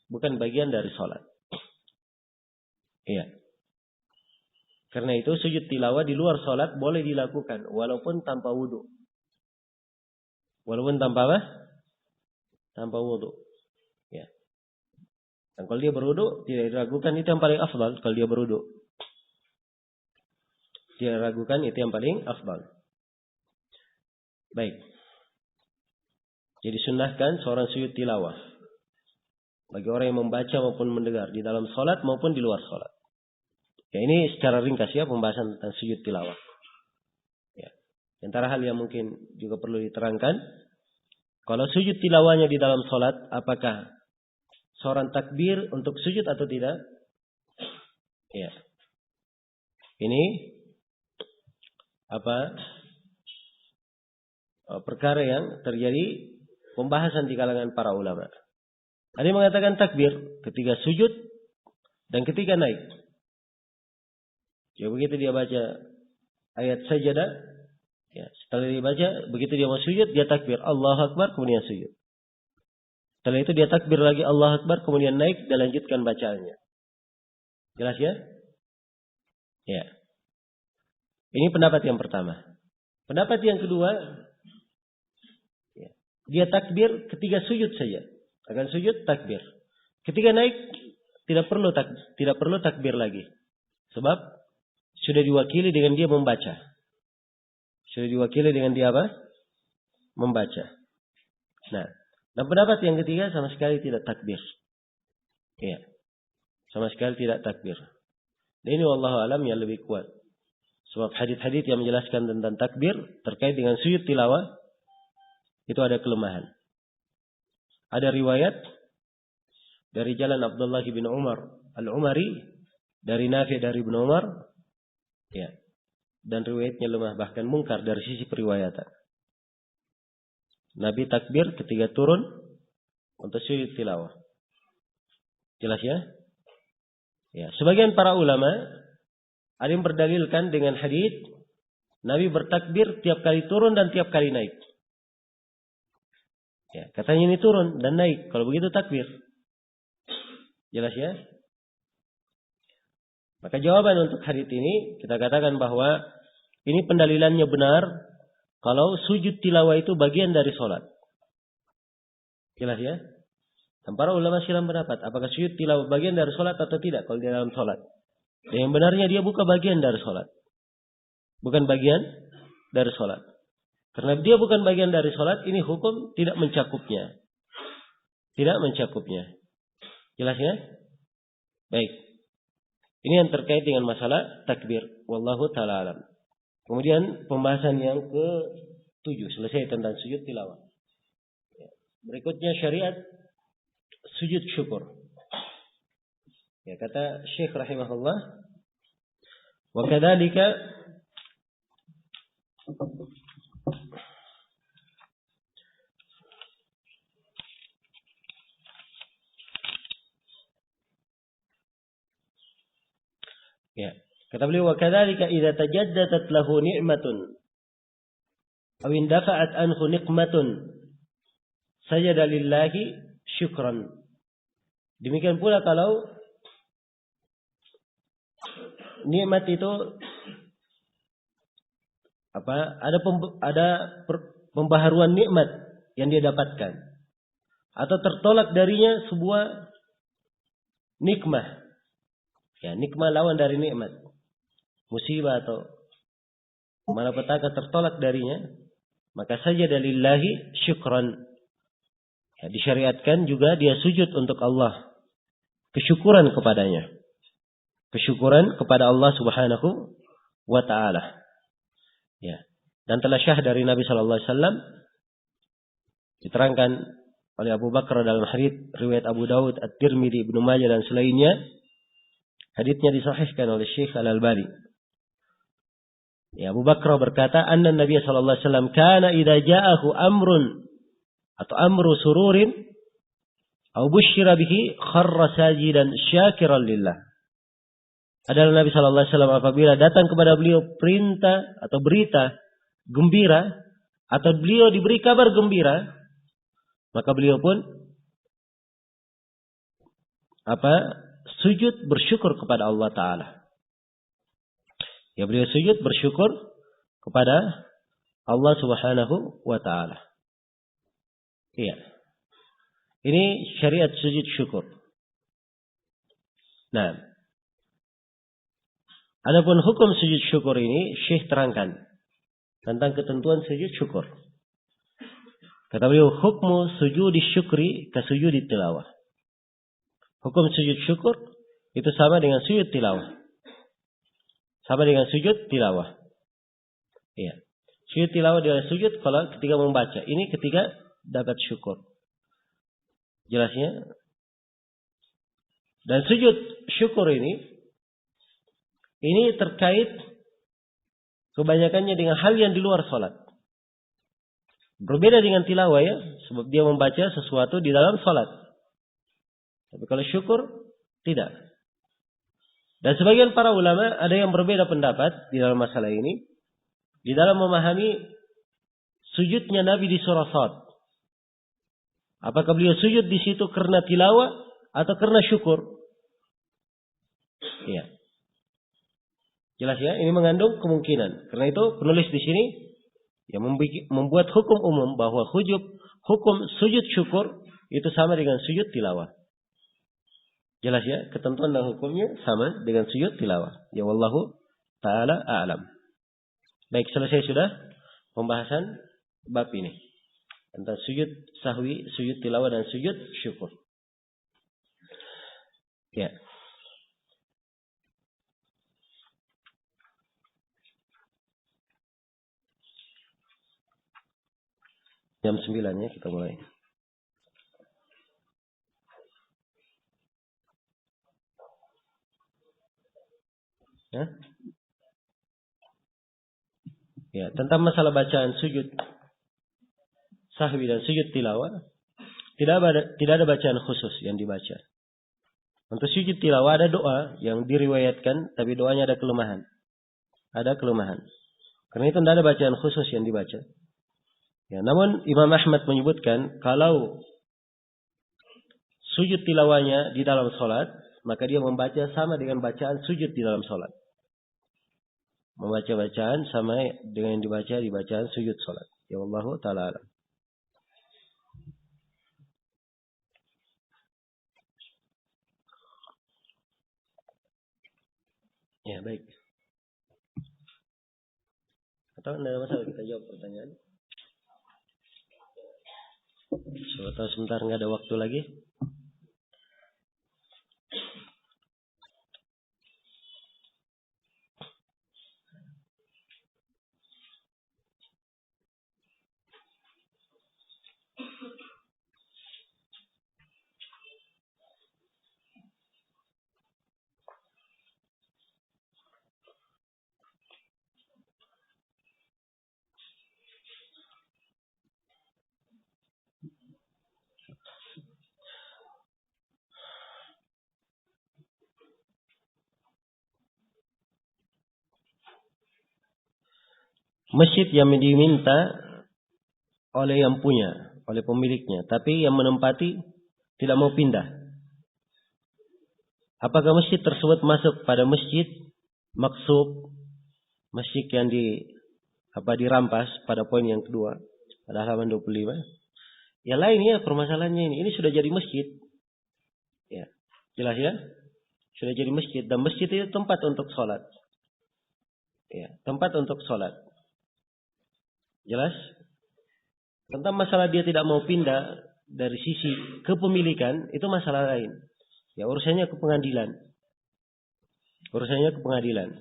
Bukan bagian dari salat. Iya. Karena itu sujud tilawah di luar salat boleh dilakukan walaupun tanpa wudu. Walaupun tanpa apa? Tanpa wudu. Ya. Dan kalau dia berwudu tidak diragukan, itu yang paling afdal kalau dia berwudu. Tidak ragukan, itu yang paling afdal. Baik. Jadi sunnahkan seorang sujud tilawah bagi orang yang membaca maupun mendengar di dalam salat maupun di luar salat. Ya, ini secara ringkas ya pembahasan tentang sujud tilawah. Ya. Antara hal yang mungkin juga perlu diterangkan, kalau sujud tilawahnya di dalam salat, apakah seorang takbir untuk sujud atau tidak? Ya. Ini perkara yang terjadi pembahasan di kalangan para ulama. Ada yang mengatakan takbir ketika sujud dan ketika naik. Ya, begitu dia baca ayat sajadah, ya, setelah dia baca, begitu dia mau sujud, dia takbir Allahu Akbar, kemudian sujud. Setelah itu dia takbir lagi Allahu Akbar, kemudian naik dan lanjutkan bacaannya. Jelas ya? Ya. Ini pendapat yang pertama. Pendapat yang kedua, ya, dia takbir ketika sujud saja. Akan sujud takbir. Ketika naik tidak perlu takbir lagi. Sebab sudah diwakili dengan dia membaca. Sudah diwakili dengan dia apa? Membaca. Nah, dan pendapat yang ketiga sama sekali tidak takbir. Ya. Sama sekali tidak takbir. Dan ini wallahu alam yang lebih kuat. Sebab hadits-hadits yang menjelaskan tentang takbir terkait dengan sujud tilawah itu ada kelemahan. Ada riwayat dari jalan Abdullah bin Umar Al-Umari dari Nafi' dari Ibnu Umar, ya. Dan riwayatnya lemah, bahkan mungkar dari sisi periwayatan. Nabi takbir ketika turun untuk sujud tilawah. Jelas ya? Ya, sebagian para ulama ada yang berdalilkan dengan hadits Nabi bertakbir tiap kali turun dan tiap kali naik. Ya, katanya ini turun dan naik. Kalau begitu takbir. Jelas ya? Maka jawaban untuk hadits ini kita katakan bahwa ini pendalilannya benar kalau sujud tilawah itu bagian dari sholat. Jelas ya? Dan para ulama silam pendapat, apakah sujud tilawah bagian dari sholat atau tidak kalau di dalam sholat. Dan yang benarnya dia bukan bagian dari sholat. Bukan bagian dari sholat. Karena dia bukan bagian dari sholat, ini hukum tidak mencakupnya. Tidak mencakupnya. Jelas ya? Baik. Ini yang terkait dengan masalah takbir. Wallahu ta'ala alam. Kemudian pembahasan yang ke-7. Selesai tentang sujud tilawah. Berikutnya syariat sujud syukur. Ya, kata Syekh rahimahullah, wa kadzalika ya, kata beliau wa kadzalika idza tajaddadat lahu ni'matun aw indafa'at anhu niqmatun sajada lillahi syukran. Demikian pula kalau nikmat itu ada pembaharuan nikmat yang dia dapatkan atau tertolak darinya sebuah nikmah. Ya, nikmah lawan dari nikmat. Musibah atau malapetaka tertolak darinya, maka sajada lillahi syukran. Ya, disyariatkan juga dia sujud untuk Allah. Kesyukuran kepadanya. Kesyukuran kepada Allah subhanahu wa ta'ala. Ya. Dan telah syah dari Nabi SAW. Diterangkan oleh Abu Bakar dalam hadits riwayat Abu Daud, At-Tirmidzi, Ibnu Majah dan selainnya. Haditsnya disahihkan oleh Syekh Al-Albani. Ya, Abu Bakar berkata, "Anna Nabi sallallahu alaihi wasallam kana idza ja'ahu amrun atau amru sururin atau busyira bihi kharra sajidan syakiran lillah." Adalah Nabi sallallahu alaihi wasallam apabila datang kepada beliau perintah atau berita gembira atau beliau diberi kabar gembira, maka beliau pun sujud bersyukur kepada Allah Ta'ala. Ya, beliau sujud bersyukur kepada Allah Subhanahu wa Ta'ala. Iya. Ini syariat sujud syukur. Nah, adapun hukum sujud syukur ini Syekh terangkan tentang ketentuan sujud syukur. Kata beliau, hukmu sujudi syukri ka sujudi tilawah. Hukum sujud syukur itu sama dengan sujud tilawah. Sama dengan sujud tilawah. Iya. Sujud tilawah adalah sujud kalau ketika membaca. Ini ketika dapat syukur. Jelasnya. Dan sujud syukur ini terkait kebanyakannya dengan hal yang di luar sholat. Berbeda dengan tilawah ya. Sebab dia membaca sesuatu di dalam sholat. Tapi kalau syukur, tidak. Dan sebagian para ulama ada yang berbeda pendapat di dalam masalah ini. Di dalam memahami sujudnya Nabi di surah Sad. Apakah beliau sujud di situ karena tilawah atau karena syukur? Iya. Jelas ya, ini mengandung kemungkinan. Karena itu penulis di sini yang membuat hukum umum bahwa hukum sujud syukur itu sama dengan sujud tilawah. Jelas ya, ketentuan dan hukumnya sama dengan sujud tilawah. Ya wallahu ta'ala a'lam. Baik, selesai sudah pembahasan bab ini. Tentang sujud sahwi, sujud tilawah dan sujud syukur. Ya. Jam 9 ya kita mulai. Ya? Ya, tentang masalah bacaan sujud sahwi dan sujud tilawah, tidak ada bacaan khusus yang dibaca. Untuk sujud tilawah ada doa yang diriwayatkan, tapi doanya ada kelemahan. Ada kelemahan. Karena itu tidak ada bacaan khusus yang dibaca. Ya, namun Imam Ahmad menyebutkan kalau sujud tilawahnya di dalam sholat, maka dia membaca sama dengan bacaan sujud di dalam sholat. Membaca bacaan sama dengan yang dibaca di bacaan sujud sholat. Ya Allah Ta'ala alam. Ya, baik. Atau tidak ada masalah kita jawab pertanyaan. Atau sebentar nggak ada waktu lagi. Masjid yang diminta oleh yang punya, oleh pemiliknya, tapi yang menempati tidak mau pindah. Apakah masjid tersebut masuk pada masjid maksub, masjid yang dirampas pada poin yang kedua, pada halaman 25? Yang lainnya permasalahannya ini sudah jadi masjid. Ya, jelas ya? Sudah jadi masjid, dan masjid itu tempat untuk sholat. Ya, tempat untuk sholat. Jelas? Tentang masalah dia tidak mau pindah dari sisi kepemilikan, itu masalah lain. Ya, urusannya ke pengadilan. Urusannya ke pengadilan.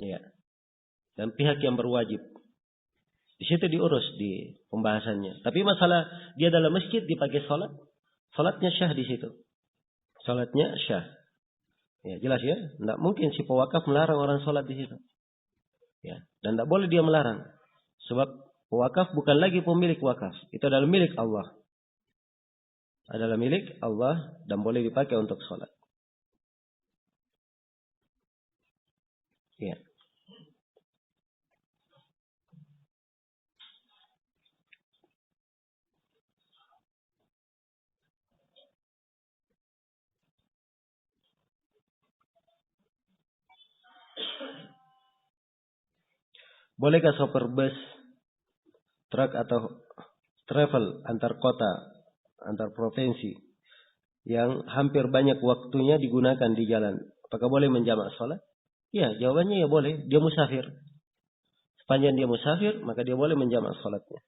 Ya. Dan pihak yang berwajib. Di situ diurus di pembahasannya. Tapi masalah dia dalam masjid dipakai sholat, sholatnya syah di situ. Sholatnya syah. Ya, jelas ya? Tidak mungkin si pewakaf melarang orang sholat di situ. Ya, dan tidak boleh dia melarang. Sebab wakaf bukan lagi pemilik wakaf. Itu adalah milik Allah. Adalah milik Allah dan boleh dipakai untuk sholat. Ya. Bolehkah sopir bus, truk atau travel antar kota, antar provinsi yang hampir banyak waktunya digunakan di jalan, apakah boleh menjamak sholat? Ya, jawabannya ya boleh. Dia musafir. Sepanjang dia musafir, maka dia boleh menjamak sholatnya.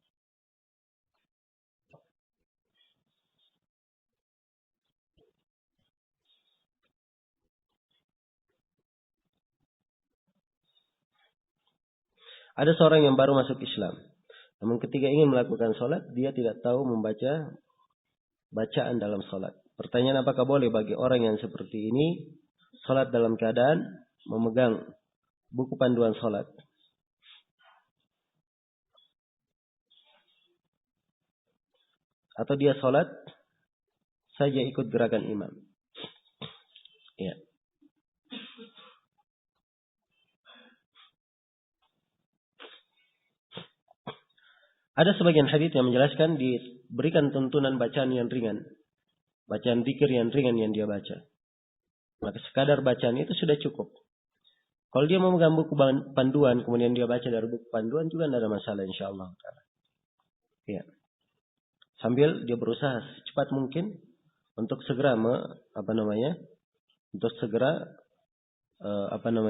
Ada seorang yang baru masuk Islam. Namun ketika ingin melakukan sholat, dia tidak tahu membaca bacaan dalam sholat. Pertanyaan, apakah boleh bagi orang yang seperti ini sholat dalam keadaan memegang buku panduan sholat? Atau dia sholat saja ikut gerakan imam? Ya. Ada sebagian hadits yang menjelaskan diberikan tuntunan bacaan yang ringan. Bacaan dzikir yang ringan yang dia baca. Maka sekadar bacaan itu sudah cukup. Kalau dia memegang buku panduan, kemudian dia baca dari buku panduan, juga tidak ada masalah insyaAllah. Ya. Sambil dia berusaha secepat mungkin untuk segera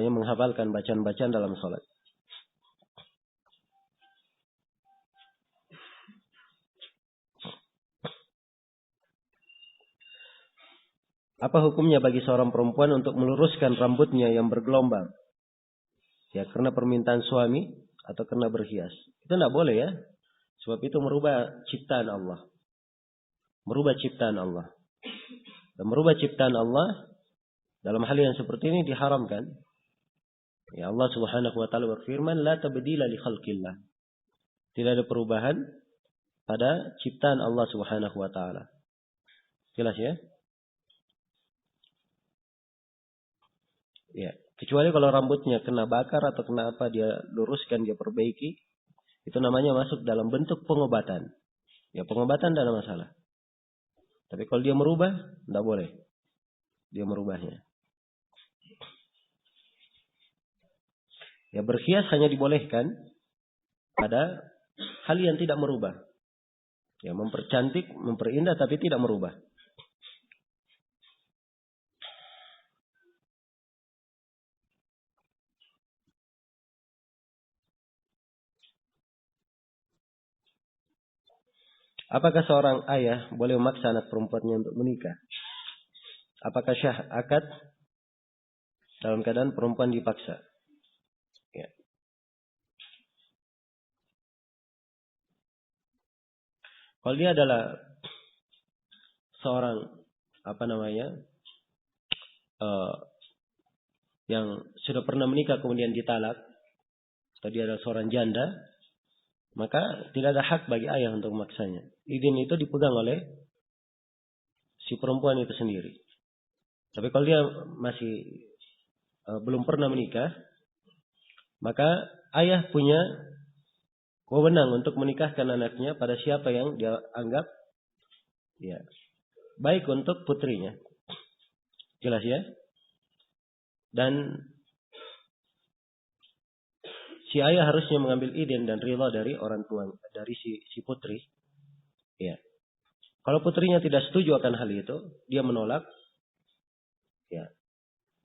menghafalkan bacaan-bacaan dalam sholat. Apa hukumnya bagi seorang perempuan untuk meluruskan rambutnya yang bergelombang? Ya, karena permintaan suami atau karena berhias. Itu tidak boleh ya. Sebab itu merubah ciptaan Allah. Merubah ciptaan Allah. Dan merubah ciptaan Allah dalam hal yang seperti ini diharamkan. Ya, Allah Subhanahu wa taala berfirman, "La tabdila li khalqillah." Tidak ada perubahan pada ciptaan Allah Subhanahu wa taala. Jelas ya? Ya, kecuali kalau rambutnya kena bakar atau kena apa, dia luruskan, dia perbaiki, itu namanya masuk dalam bentuk pengobatan. Ya, pengobatan tidak ada masalah. Tapi kalau dia merubah, tidak boleh. Dia merubahnya. Ya, berhias hanya dibolehkan pada hal yang tidak merubah. Ya, mempercantik, memperindah, tapi tidak merubah. Apakah seorang ayah boleh memaksa anak perempuannya untuk menikah? Apakah syah akad dalam keadaan perempuan dipaksa? Ya. Kalau dia adalah seorang yang sudah pernah menikah kemudian ditalak, atau dia adalah seorang janda, maka tidak ada hak bagi ayah untuk memaksanya. Izin itu dipegang oleh si perempuan itu sendiri. Tapi kalau dia masih belum pernah menikah, maka ayah punya wewenang untuk menikahkan anaknya pada siapa yang dia anggap ya baik untuk putrinya. Jelas ya? Dan si ayah harusnya mengambil izin dan rela dari orang tua, dari si putri. Ya. Kalau putrinya tidak setuju akan hal itu, dia menolak. Ya.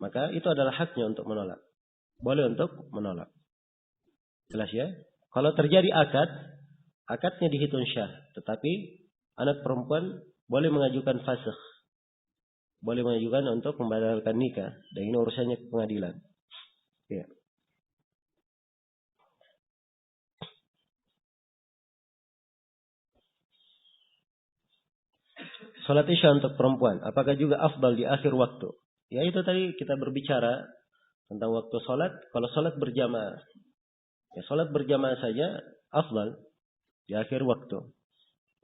Maka itu adalah haknya untuk menolak. Boleh untuk menolak. Jelas ya? Kalau terjadi akadnya dihitung syah. Tetapi anak perempuan boleh mengajukan fasakh. Boleh mengajukan untuk membatalkan nikah. Dan ini urusannya ke pengadilan. Ya. Salat isya untuk perempuan, apakah juga afdal di akhir waktu? Ya itu tadi kita berbicara tentang waktu salat. Kalau salat berjamaah, ya salat berjamaah saja afdal di akhir waktu.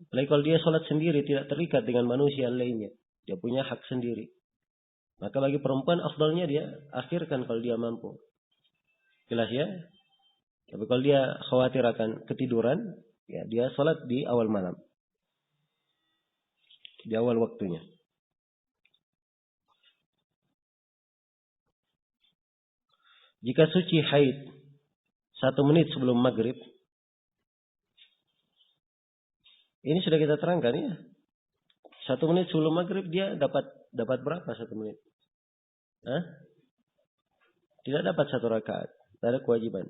Apalagi kalau dia salat sendiri tidak terikat dengan manusia lainnya, dia punya hak sendiri. Maka bagi perempuan afdalnya dia akhirkan kalau dia mampu. Jelas ya? Tapi kalau dia khawatir akan ketiduran, ya dia salat di awal malam. Di awal waktunya. Jika suci haid 1 menit sebelum maghrib, ini sudah kita terangkan ya. 1 menit sebelum maghrib dia dapat berapa 1 menit? Hah? Tidak dapat 1 rakaat. Tidak ada kewajiban.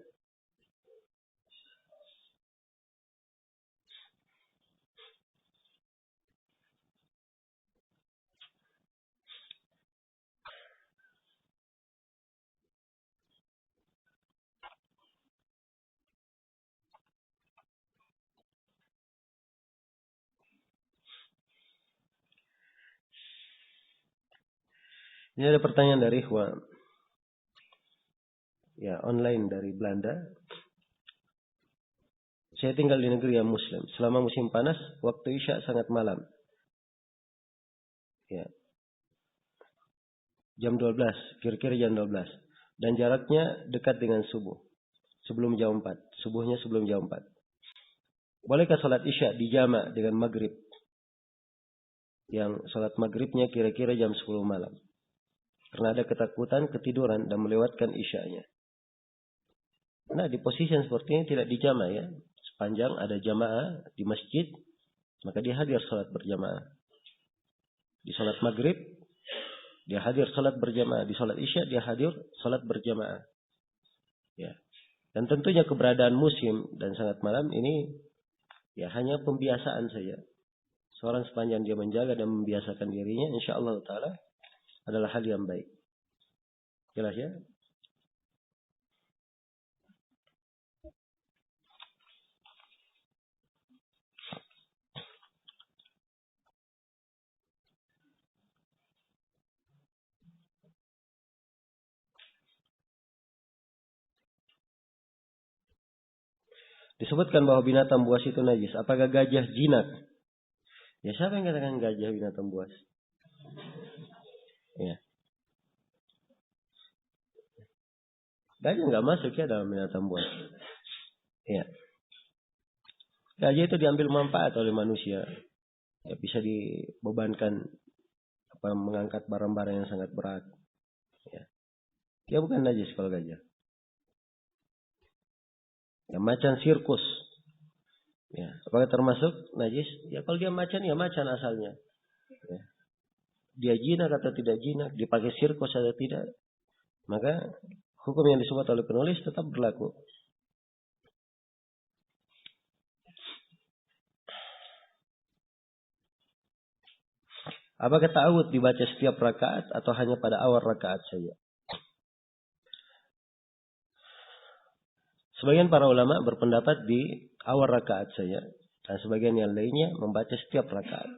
Ini ada pertanyaan dari Ikhwan. Ya, online dari Belanda. Saya tinggal di negeri yang muslim. Selama musim panas, waktu isya sangat malam. Ya. Jam 12, kira-kira jam 12. Dan jaraknya dekat dengan subuh. Sebelum jam 4. Subuhnya sebelum jam 4. Bolehkah salat isya dijama dengan maghrib? Yang salat maghribnya kira-kira jam 10 malam. Karena ada ketakutan ketiduran dan melewatkan isyanya. Nah, di posisi yang seperti ini tidak dijama ya. Sepanjang ada jamaah di masjid, maka dia hadir salat berjamaah. Di salat maghrib, dia hadir salat berjamaah. Di salat isya, dia hadir salat berjamaah. Ya. Dan tentunya keberadaan musim dan sangat malam ini ya hanya pembiasaan saja. Seorang sepanjang dia menjaga dan membiasakan dirinya, insyaallah taala adalah hal yang baik. Jelas ya? Disebutkan bahwa binatang buas itu najis. Apakah gajah jinak? Ya siapa yang katakan gajah binatang buas? Ya. Gajah nggak masuk ya dalam binatang buas. Ya. Gajah itu diambil manfaat oleh manusia. Ya, bisa dibebankan mengangkat barang-barang yang sangat berat. Ya. Dia bukan najis kalau gajah. Ya, macan sirkus. Ya, apakah termasuk najis? Ya kalau dia macan ya macan asalnya. Ya. Dia jinak atau tidak jinak, dipakai sirkus atau tidak, maka hukum yang disebut oleh penulis tetap berlaku. Apakah ta'awud dibaca setiap rakaat atau hanya pada awal rakaat saja? Sebagian para ulama berpendapat di awal rakaat saja. Dan sebagian yang lainnya membaca setiap rakaat.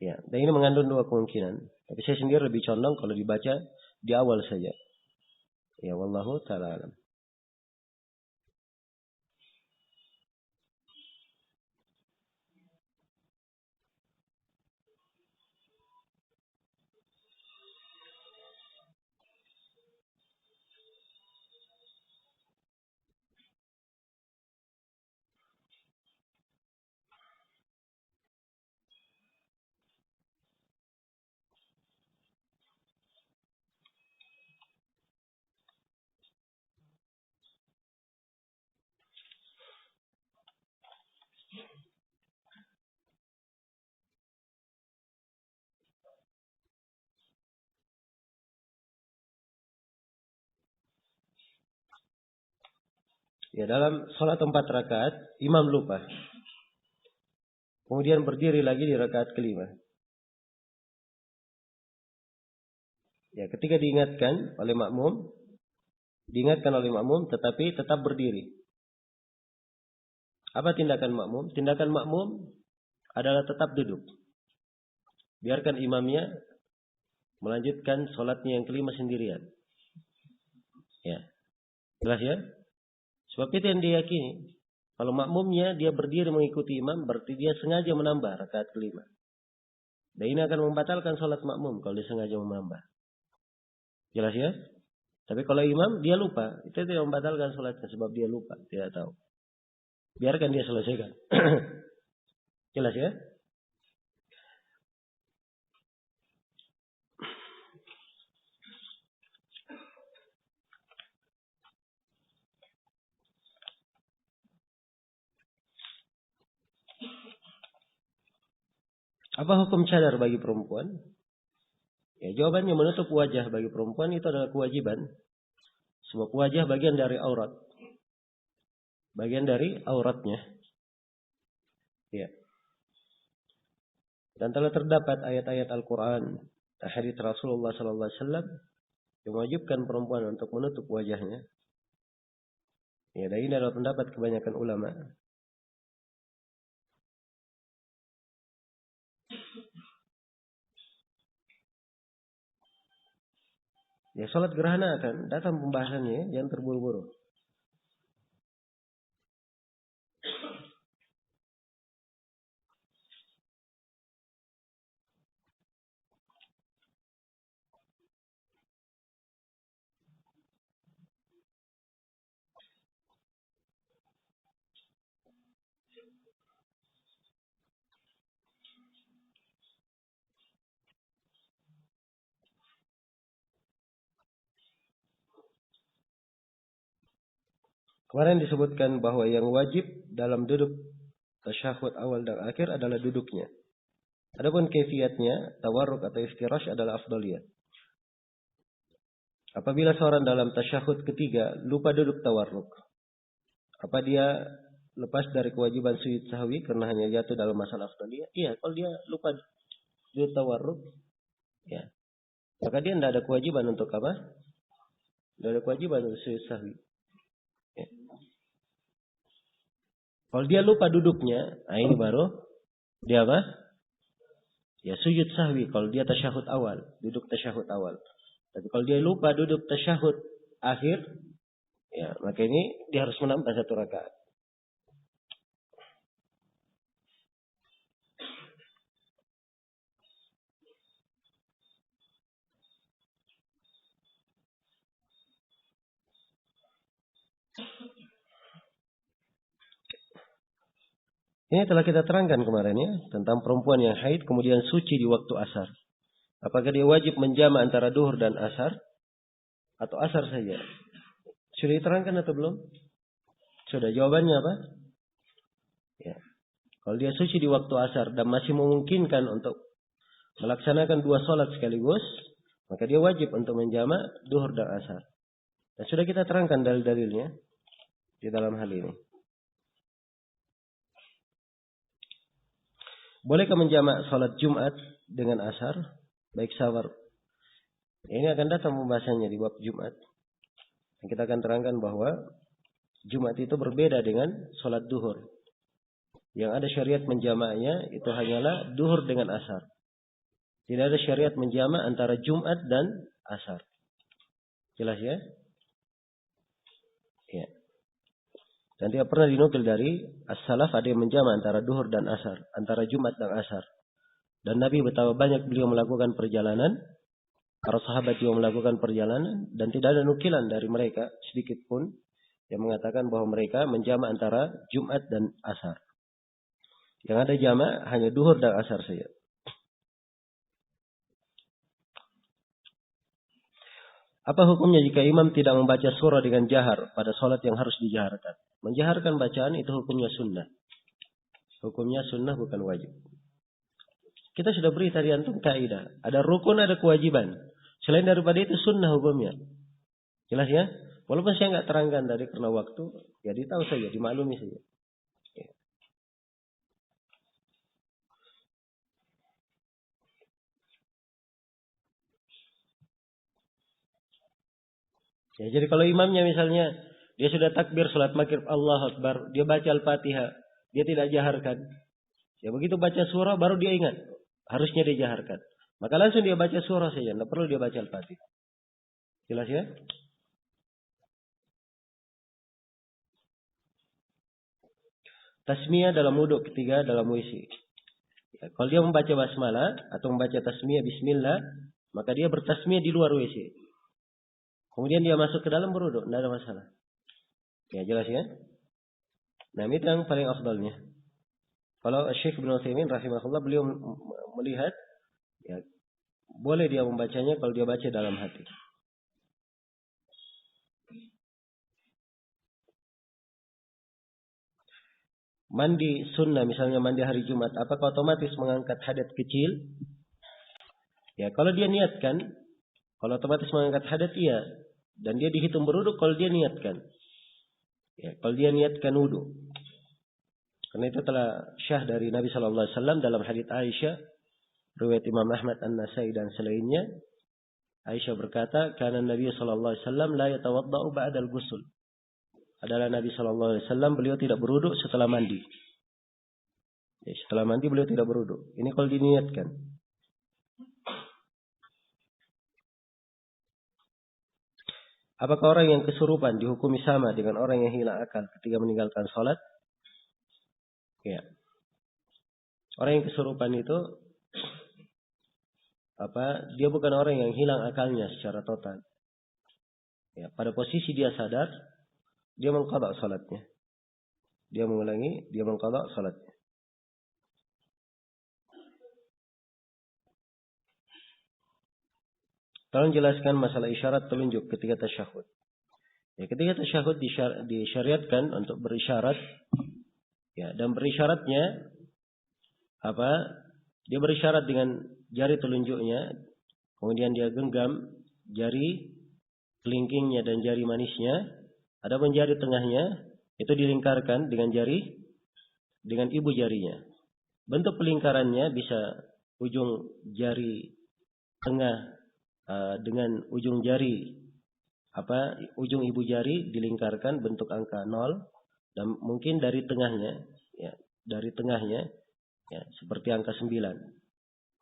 Ya, dan ini mengandung dua kemungkinan. Tapi saya sendiri lebih condong kalau dibaca di awal saja. Ya, wallahu ta'ala alam. Ya, dalam sholat 4 rakaat, imam lupa. Kemudian berdiri lagi di rakaat kelima. Ya, ketika diingatkan oleh makmum, tetapi tetap berdiri. Apa tindakan makmum? Tindakan makmum adalah tetap duduk. Biarkan imamnya melanjutkan sholatnya yang kelima sendirian. Ya, jelas ya? Sebab itu yang diyakini. Kalau makmumnya dia berdiri mengikuti imam, berarti dia sengaja menambah rakaat kelima. Dan ini akan membatalkan sholat makmum kalau dia sengaja menambah. Jelas ya? Tapi kalau imam dia lupa, itu tidak membatalkan sholatnya sebab dia lupa, tidak tahu. Biarkan dia selesaikan. Jelas ya? Apa hukum cadar bagi perempuan? Ya, jawabannya menutup wajah bagi perempuan itu adalah kewajiban. Sebab wajah bagian dari aurat. Bagian dari auratnya. Ya. Dan telah terdapat ayat-ayat Al-Quran, hadits Rasulullah SAW yang mewajibkan perempuan untuk menutup wajahnya. Ya, dan ini adalah pendapat kebanyakan ulama. Ya, sholat gerhana akan datang pembahasannya yang terburu-buru. Kemarin disebutkan bahwa yang wajib dalam duduk tasyahud awal dan akhir adalah duduknya. Adapun kaifiatnya, tawarruk atau iftirash adalah afdaliyah. Apabila seorang dalam tasyahud ketiga lupa duduk tawarruk, apa dia lepas dari kewajiban sujud sahwi karena hanya jatuh dalam masalah afdaliyah? Iya, kalau dia lupa duduk tawarruk, ya, maka dia tidak ada kewajiban untuk apa? Tidak ada kewajiban untuk sujud sahwi. Ya. Kalau dia lupa duduknya, nah ini baru dia apa? Ya sujud sahwi kalau dia tasyahud awal, duduk tasyahud awal. Tapi kalau dia lupa duduk tasyahud akhir, ya maka ini dia harus menambah satu rakaat. Ini telah kita terangkan kemarin ya, tentang perempuan yang haid kemudian suci di waktu asar. Apakah dia wajib menjama antara duhur dan asar? Atau asar saja? Sudah diterangkan atau belum? Sudah, jawabannya apa? Ya. Kalau dia suci di waktu asar dan masih memungkinkan untuk melaksanakan dua sholat sekaligus, maka dia wajib untuk menjama duhur dan asar. Dan sudah kita terangkan dalil-dalilnya di dalam hal ini. Bolehkah menjamak salat Jumat dengan asar? Baik sabar. Ini akan datang pembahasannya di bab Jumat. Kita akan terangkan bahwa Jumat itu berbeda dengan salat duhur. Yang ada syariat menjamaknya itu hanyalah duhur dengan asar. Tidak ada syariat menjamak antara Jumat dan asar. Jelas ya? Ya. Dan tidak pernah dinukil dari as-salaf ada yang menjamak antara duhur dan asar, antara Jumat dan asar. Dan Nabi betapa banyak beliau melakukan perjalanan, para sahabat juga melakukan perjalanan, dan tidak ada nukilan dari mereka sedikit pun yang mengatakan bahwa mereka menjamak antara Jumat dan asar. Yang ada jamak hanya duhur dan asar saja. Apa hukumnya jika imam tidak membaca surah dengan jahar pada sholat yang harus dijaharkan? Menjaharkan bacaan itu hukumnya sunnah. Hukumnya sunnah bukan wajib. Kita sudah beri tadi antum kaidah. Ada rukun, ada kewajiban. Selain daripada itu sunnah hukumnya. Jelas ya? Walaupun saya nggak terangkan tadi karena waktu, ya ditahu saja, dimaklumi saja. Ya, jadi kalau imamnya misalnya dia sudah takbir salat maghrib Allahu Akbar, dia baca Al-Fatihah, dia tidak jaharkan. Ya begitu baca surah baru dia ingat, harusnya dia jaharkan. Maka langsung dia baca surah saja, tidak perlu dia baca Al-Fatihah. Jelas ya? Tasmiyah dalam wudhu ketiga dalam WC. Ya, kalau dia membaca basmalah atau membaca tasmiyah bismillah, maka dia bertasmiyah di luar WC. Kemudian dia masuk ke dalam berwudhu, tidak ada masalah. Ya jelas ya? Nah itu yang paling afdalnya. Kalau Syekh Ibnu Utsaimin rahimahullah beliau melihat ya boleh dia membacanya kalau dia baca dalam hati. Mandi sunnah misalnya mandi hari Jumat, apakah otomatis mengangkat hadat kecil? Ya kalau dia niatkan, kalau otomatis mengangkat hadat iya, dan dia dihitung berwudu kalau dia niatkan. Ya kalau dia niatkan wudu. Karena itu telah syah dari Nabi sallallahu alaihi wasallam dalam hadits Aisyah, riwayat Imam Ahmad An-Nasai dan selainnya. Aisyah berkata, "Kana Nabi sallallahu alaihi wasallam la yatawaddau ba'da al-ghusl." Adalah Nabi sallallahu alaihi wasallam beliau tidak berwudu setelah mandi. Ya, setelah mandi beliau tidak berwudu. Ini kalau diniatkan. Apakah orang yang kesurupan dihukumi sama dengan orang yang hilang akal ketika meninggalkan sholat? Ya. Orang yang kesurupan itu dia bukan orang yang hilang akalnya secara total. Ya, pada posisi dia sadar, dia mengqadha salatnya. Dia mengulangi, dia mengqadha salatnya. Tolong jelaskan masalah isyarat telunjuk ketika tasyahud. Ya, ketika tasyahud disyariatkan untuk berisyarat. Ya, dan berisyaratnya dia berisyarat dengan jari telunjuknya, kemudian dia genggam jari kelingkingnya dan jari manisnya. Adapun jari tengahnya itu dilingkarkan dengan ibu jarinya. Bentuk pelingkarannya bisa ujung jari tengah dengan ujung jari ujung ibu jari dilingkarkan bentuk angka 0 dan mungkin dari tengahnya ya seperti angka 9.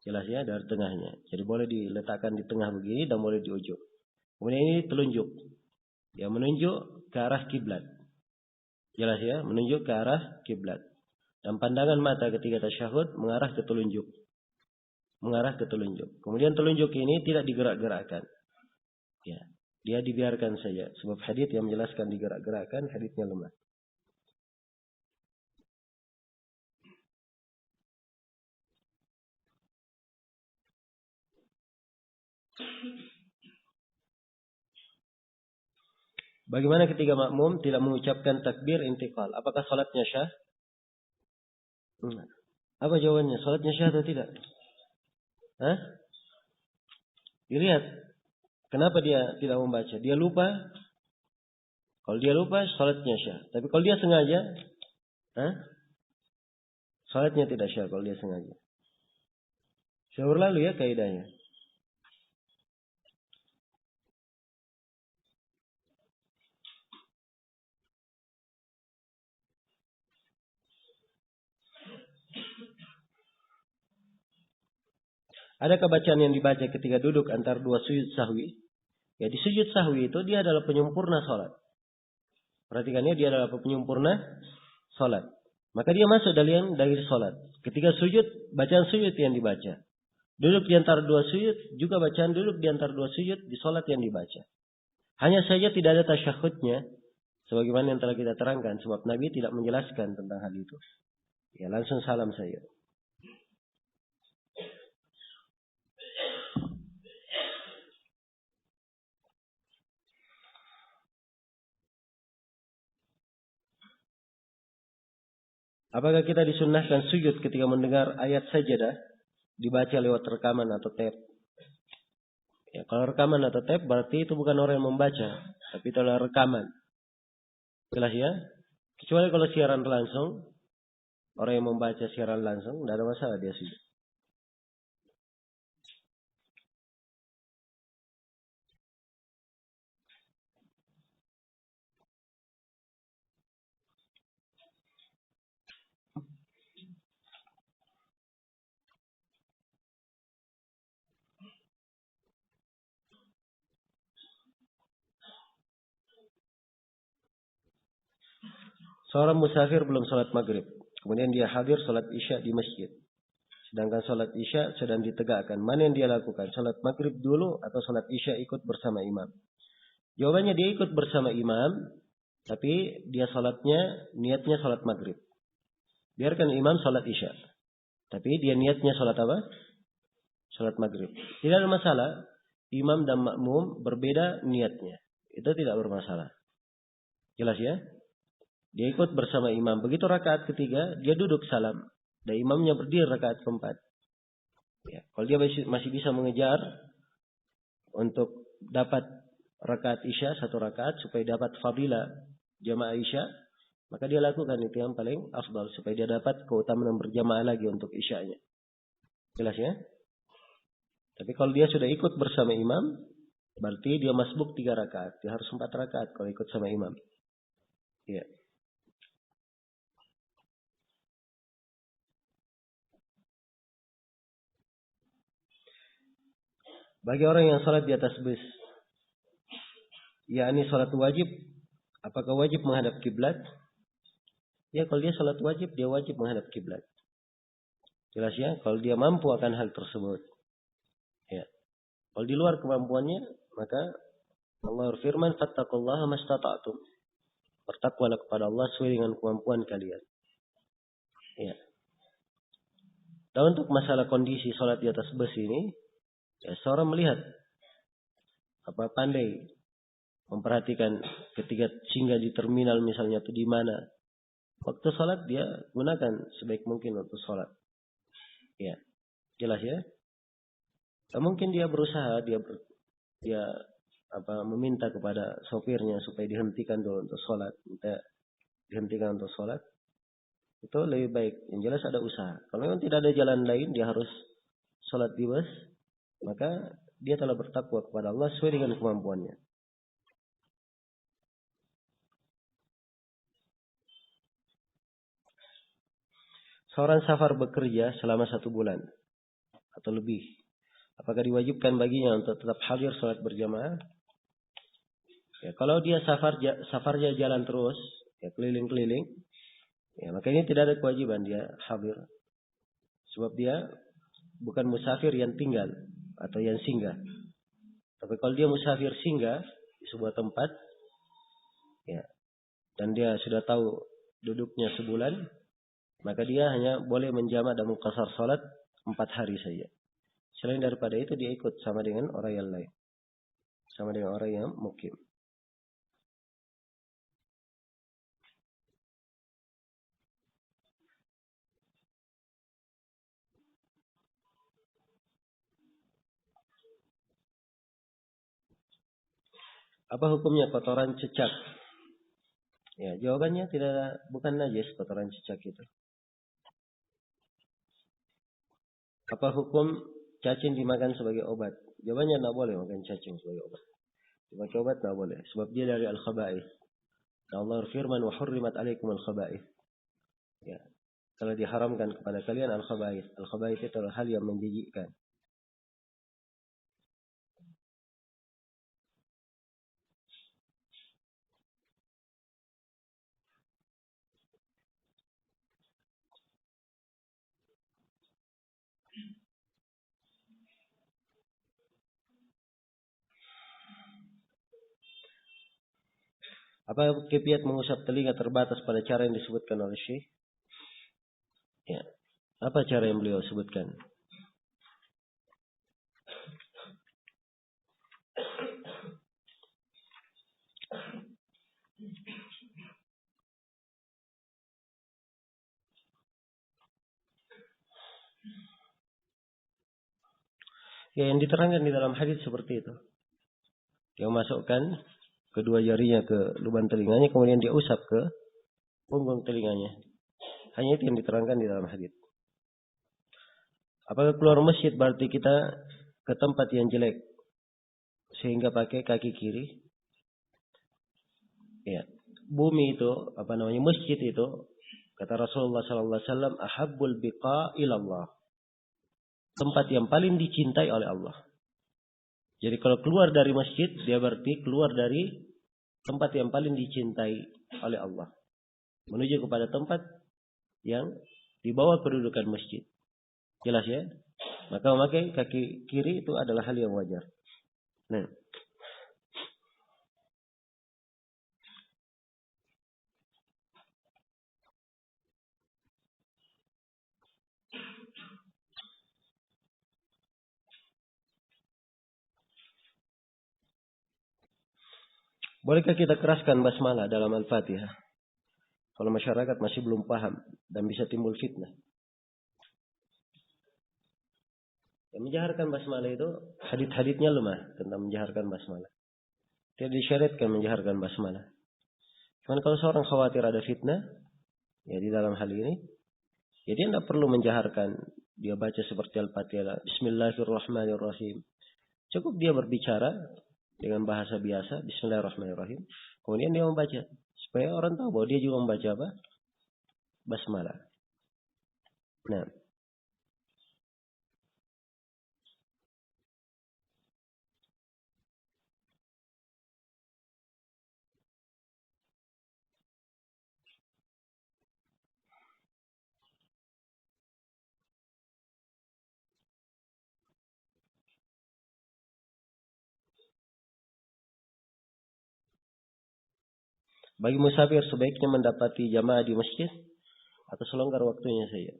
Jelas ya, dari tengahnya. Jadi boleh diletakkan di tengah begini dan boleh di ujung. Kemudian ini telunjuk. Ya, menunjuk ke arah kiblat. Jelas ya, menunjuk ke arah kiblat. Dan pandangan mata ketika tasyahud mengarah ke telunjuk. Kemudian telunjuk ini tidak digerak-gerakkan. Ya, dia dibiarkan saja. Sebab hadits yang menjelaskan digerak-gerakkan haditsnya lemah. Bagaimana ketika makmum tidak mengucapkan takbir intiqal? Apakah salatnya syah? Apa jawabannya? Salatnya syah atau tidak? Dilihat. Kenapa dia tidak membaca? Dia lupa. Kalau dia lupa, salatnya syah. Tapi kalau dia sengaja, Salatnya tidak syah kalau dia sengaja. Sudah berlalu ya kaidahnya. Adakah bacaan yang dibaca ketika duduk antara dua sujud sahwi? Ya di sujud sahwi itu dia adalah penyempurna salat. Perhatikannya dia adalah penyempurna salat. Maka dia masuk dari salat. Ketika sujud, bacaan sujud yang dibaca. Duduk di antara dua sujud, juga bacaan duduk di antara dua sujud di salat yang dibaca. Hanya saja tidak ada tasyahudnya. Sebagaimana yang telah kita terangkan. Sebab Nabi tidak menjelaskan tentang hal itu. Ya langsung salam saja. Apakah kita disunnahkan sujud ketika mendengar ayat sajadah dibaca lewat rekaman atau tape? Ya, kalau rekaman atau tape berarti itu bukan orang yang membaca, tapi itu adalah rekaman. Jelas ya? Kecuali kalau siaran langsung, orang yang membaca siaran langsung, tidak ada masalah dia sujud. Seorang musafir belum sholat maghrib. Kemudian dia hadir sholat isya di masjid. Sedangkan sholat isya sedang ditegakkan. Mana yang dia lakukan? Sholat maghrib dulu atau sholat isya ikut bersama imam? Jawabannya dia ikut bersama imam. Tapi dia niatnya sholat maghrib. Biarkan imam sholat isya. Tapi dia niatnya sholat apa? Sholat maghrib. Tidak ada masalah. Imam dan makmum berbeda niatnya. Itu tidak bermasalah. Jelas ya? Dia ikut bersama imam. Begitu rakaat ketiga, dia duduk salam. Dan imamnya berdiri rakaat keempat. Ya, kalau dia masih bisa mengejar untuk dapat rakaat isya, satu rakaat, supaya dapat fadilah jamaah isya, maka dia lakukan itu yang paling afdal. Supaya dia dapat keutamaan berjamaah lagi untuk isyanya. Jelas ya? Tapi kalau dia sudah ikut bersama imam, berarti dia masbuk 3 rakaat. Dia harus 4 rakaat kalau ikut sama imam. Ya. Bagi orang yang salat di atas bus, yakni salat wajib, apakah wajib menghadap kiblat? Ya, kalau dia salat wajib, dia wajib menghadap kiblat. Jelas ya? Kalau dia mampu akan hal tersebut. Ya. Kalau di luar kemampuannya, maka Allah berfirman, "Fattaqullaha mastata'tum." Bertakwalah kepada Allah sesuai dengan kemampuan kalian. Ya. Dan untuk masalah kondisi salat di atas bus ini, ya, seorang melihat apa pandai memperhatikan ketika singgah di terminal misalnya itu di mana. Waktu salat dia gunakan sebaik mungkin untuk salat. Ya, jelas ya. Dan mungkin dia berusaha dia meminta kepada sopirnya supaya dihentikan dulu untuk salat, dihentikan untuk salat. Itu lebih baik. Yang jelas ada usaha. Kalau memang tidak ada jalan lain, dia harus salat di bus, maka dia telah bertakwa kepada Allah sesuai dengan kemampuannya. Seorang safar bekerja selama 1 bulan atau lebih. Apakah diwajibkan baginya untuk tetap hadir salat berjamaah? Ya, kalau dia safarnya jalan terus, ya keliling-keliling, ya maka ini tidak ada kewajiban dia hadir. Sebab dia bukan musafir yang tinggal atau yang singgah. Tapi kalau dia musafir singgah di sebuah tempat, ya, dan dia sudah tahu duduknya sebulan, maka dia hanya boleh menjamak dan mengqasar salat 4 hari saja. Selain daripada itu dia ikut sama dengan orang yang lain. Sama dengan orang yang mukim. Apa hukumnya kotoran cecak? Ya, jawabannya bukan najis kotoran cecak itu. Apa hukum cacing dimakan sebagai obat? Jawabannya tidak boleh makan cacing sebagai obat. Sebagai obat tidak boleh. Sebab dia dari al-khaba'ith. Allah firman, wa hurrimat alaikum al-khaba'ith. Ya. Telah diharamkan kepada kalian al-khaba'ith. Al-khaba'ith itu adalah hal yang menjijikkan. Apa kipiat mengusap telinga terbatas pada cara yang disebutkan oleh Syekh? Ya. Apa cara yang beliau sebutkan? Ya, yang diterangkan di dalam hadis seperti itu. Dia masukkan kedua jarinya ke lubang telinganya, kemudian dia usap ke punggung telinganya. Hanya itu yang diterangkan di dalam hadis. Apakah keluar masjid berarti kita ke tempat yang jelek sehingga pakai kaki kiri? Ya. Bumi itu, masjid itu, kata Rasulullah sallallahu alaihi wasallam, ahabbul biqa ilallah. Tempat yang paling dicintai oleh Allah. Jadi kalau keluar dari masjid, dia berarti keluar dari tempat yang paling dicintai oleh Allah. Menuju kepada tempat yang di bawah kedudukan masjid. Jelas ya? Maka memakai kaki kiri itu adalah hal yang wajar. Nah. Bolehkah kita keraskan basmalah dalam Al-Fatihah? Kalau masyarakat masih belum paham dan bisa timbul fitnah. Yang menjaharkan basmalah itu hadits-haditsnya lemah tentang menjaharkan basmalah. Tidak disyariatkan menjaharkan basmalah. Cuman kalau seorang khawatir ada fitnah, ya di dalam hal ini, ya dia tidak perlu menjaharkan. Dia baca seperti Al-Fatihah. Bismillahirrahmanirrahim. Cukup dia berbicara dengan bahasa biasa. Bismillahirrahmanirrahim. Kemudian dia membaca. Supaya orang tahu bahwa dia juga membaca apa? Basmalah. Nah. Bagi musafir sebaiknya mendapati jamaah di masjid atau selonggar waktunya saja.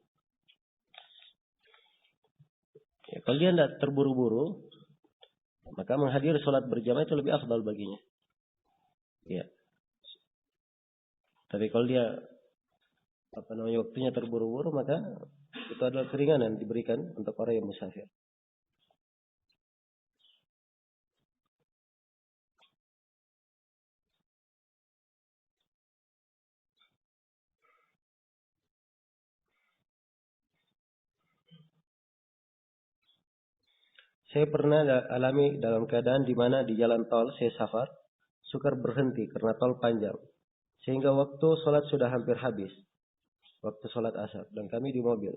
Ya, kalau dia tidak terburu-buru, maka menghadiri sholat berjamaah itu lebih afdal baginya. Ya. Tapi kalau dia waktunya terburu-buru, maka itu adalah keringanan diberikan untuk orang yang musafir. Saya pernah alami dalam keadaan di mana di jalan tol saya safar, sukar berhenti karena tol panjang. Sehingga waktu sholat sudah hampir habis. Waktu sholat asar. Dan kami di mobil.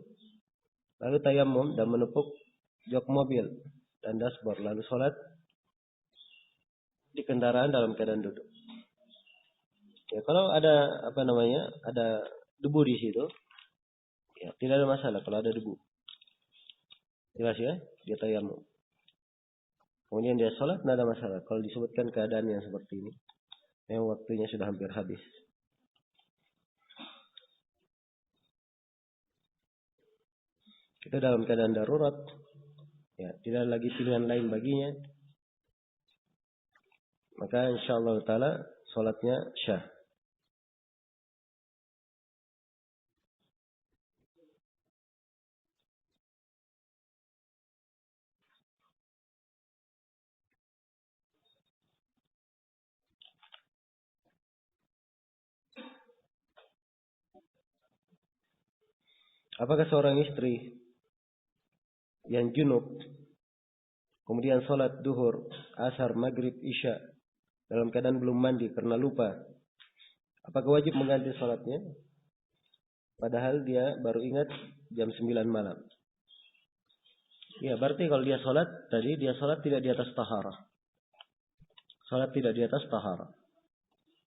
Lalu tayamum dan menepuk jok mobil dan dashboard. Lalu sholat di kendaraan dalam keadaan duduk. Ya, kalau ada ada debu di situ, ya tidak ada masalah kalau ada debu. Jelas ya, dia tayamum. Kemudian dia sholat, tidak ada masalah. Kalau disebutkan keadaan yang seperti ini, yang waktunya sudah hampir habis. Kita dalam keadaan darurat, ya tidak lagi pilihan lain baginya. Maka insyaallah taala sholatnya syah. Apakah seorang istri yang junub, kemudian sholat duhur, asar, maghrib, isya, dalam keadaan belum mandi karena lupa, apakah wajib mengganti sholatnya? Padahal dia baru ingat jam 9 malam. Ya, berarti kalau dia sholat, tadi dia sholat tidak di atas taharah. Sholat tidak di atas taharah.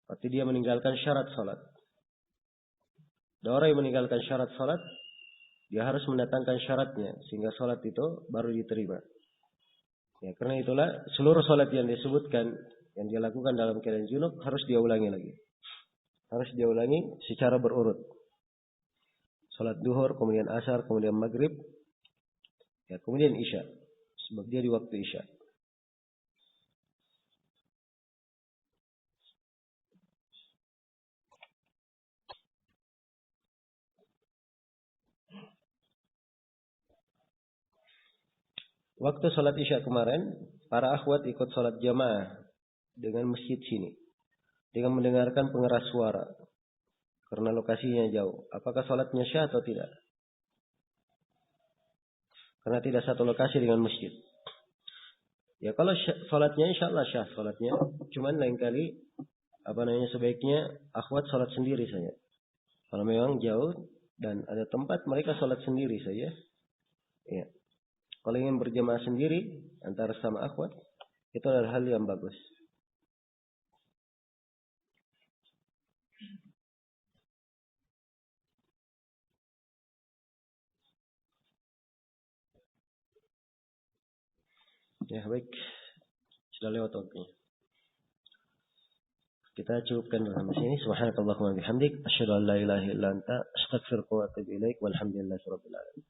Berarti dia meninggalkan syarat sholat. Dan orang yang meninggalkan syarat sholat, dia harus mendatangkan syaratnya, sehingga sholat itu baru diterima. Ya, karena itulah seluruh sholat yang disebutkan, yang dia lakukan dalam keadaan junub, harus dia ulangi lagi. Harus dia ulangi secara berurut. Sholat duhur, kemudian asar, kemudian maghrib, ya, kemudian isya. Sebab dia di waktu isya. Waktu sholat isya kemarin, para akhwat ikut sholat jamaah dengan masjid sini, dengan mendengarkan pengeras suara, karena lokasinya jauh. Apakah sholatnya syah atau tidak? Karena tidak satu lokasi dengan masjid. Ya, kalau sholatnya insya Allah syah sholatnya. Cuman lain kali, sebaiknya akhwat sholat sendiri saja. Kalau memang jauh dan ada tempat, mereka sholat sendiri saja. Ya. Kalau ingin berjamaah sendiri antara sama akhwat, itu adalah hal yang bagus. Ya, baik. Sudah lewat waktunya. Kita cukupkan dalam sini. Subhanakallahumma bihamdik, asyhadu an la ilaha illa anta, astaghfiruka wa atubu ilaik, walhamdulillahirabbil alamin.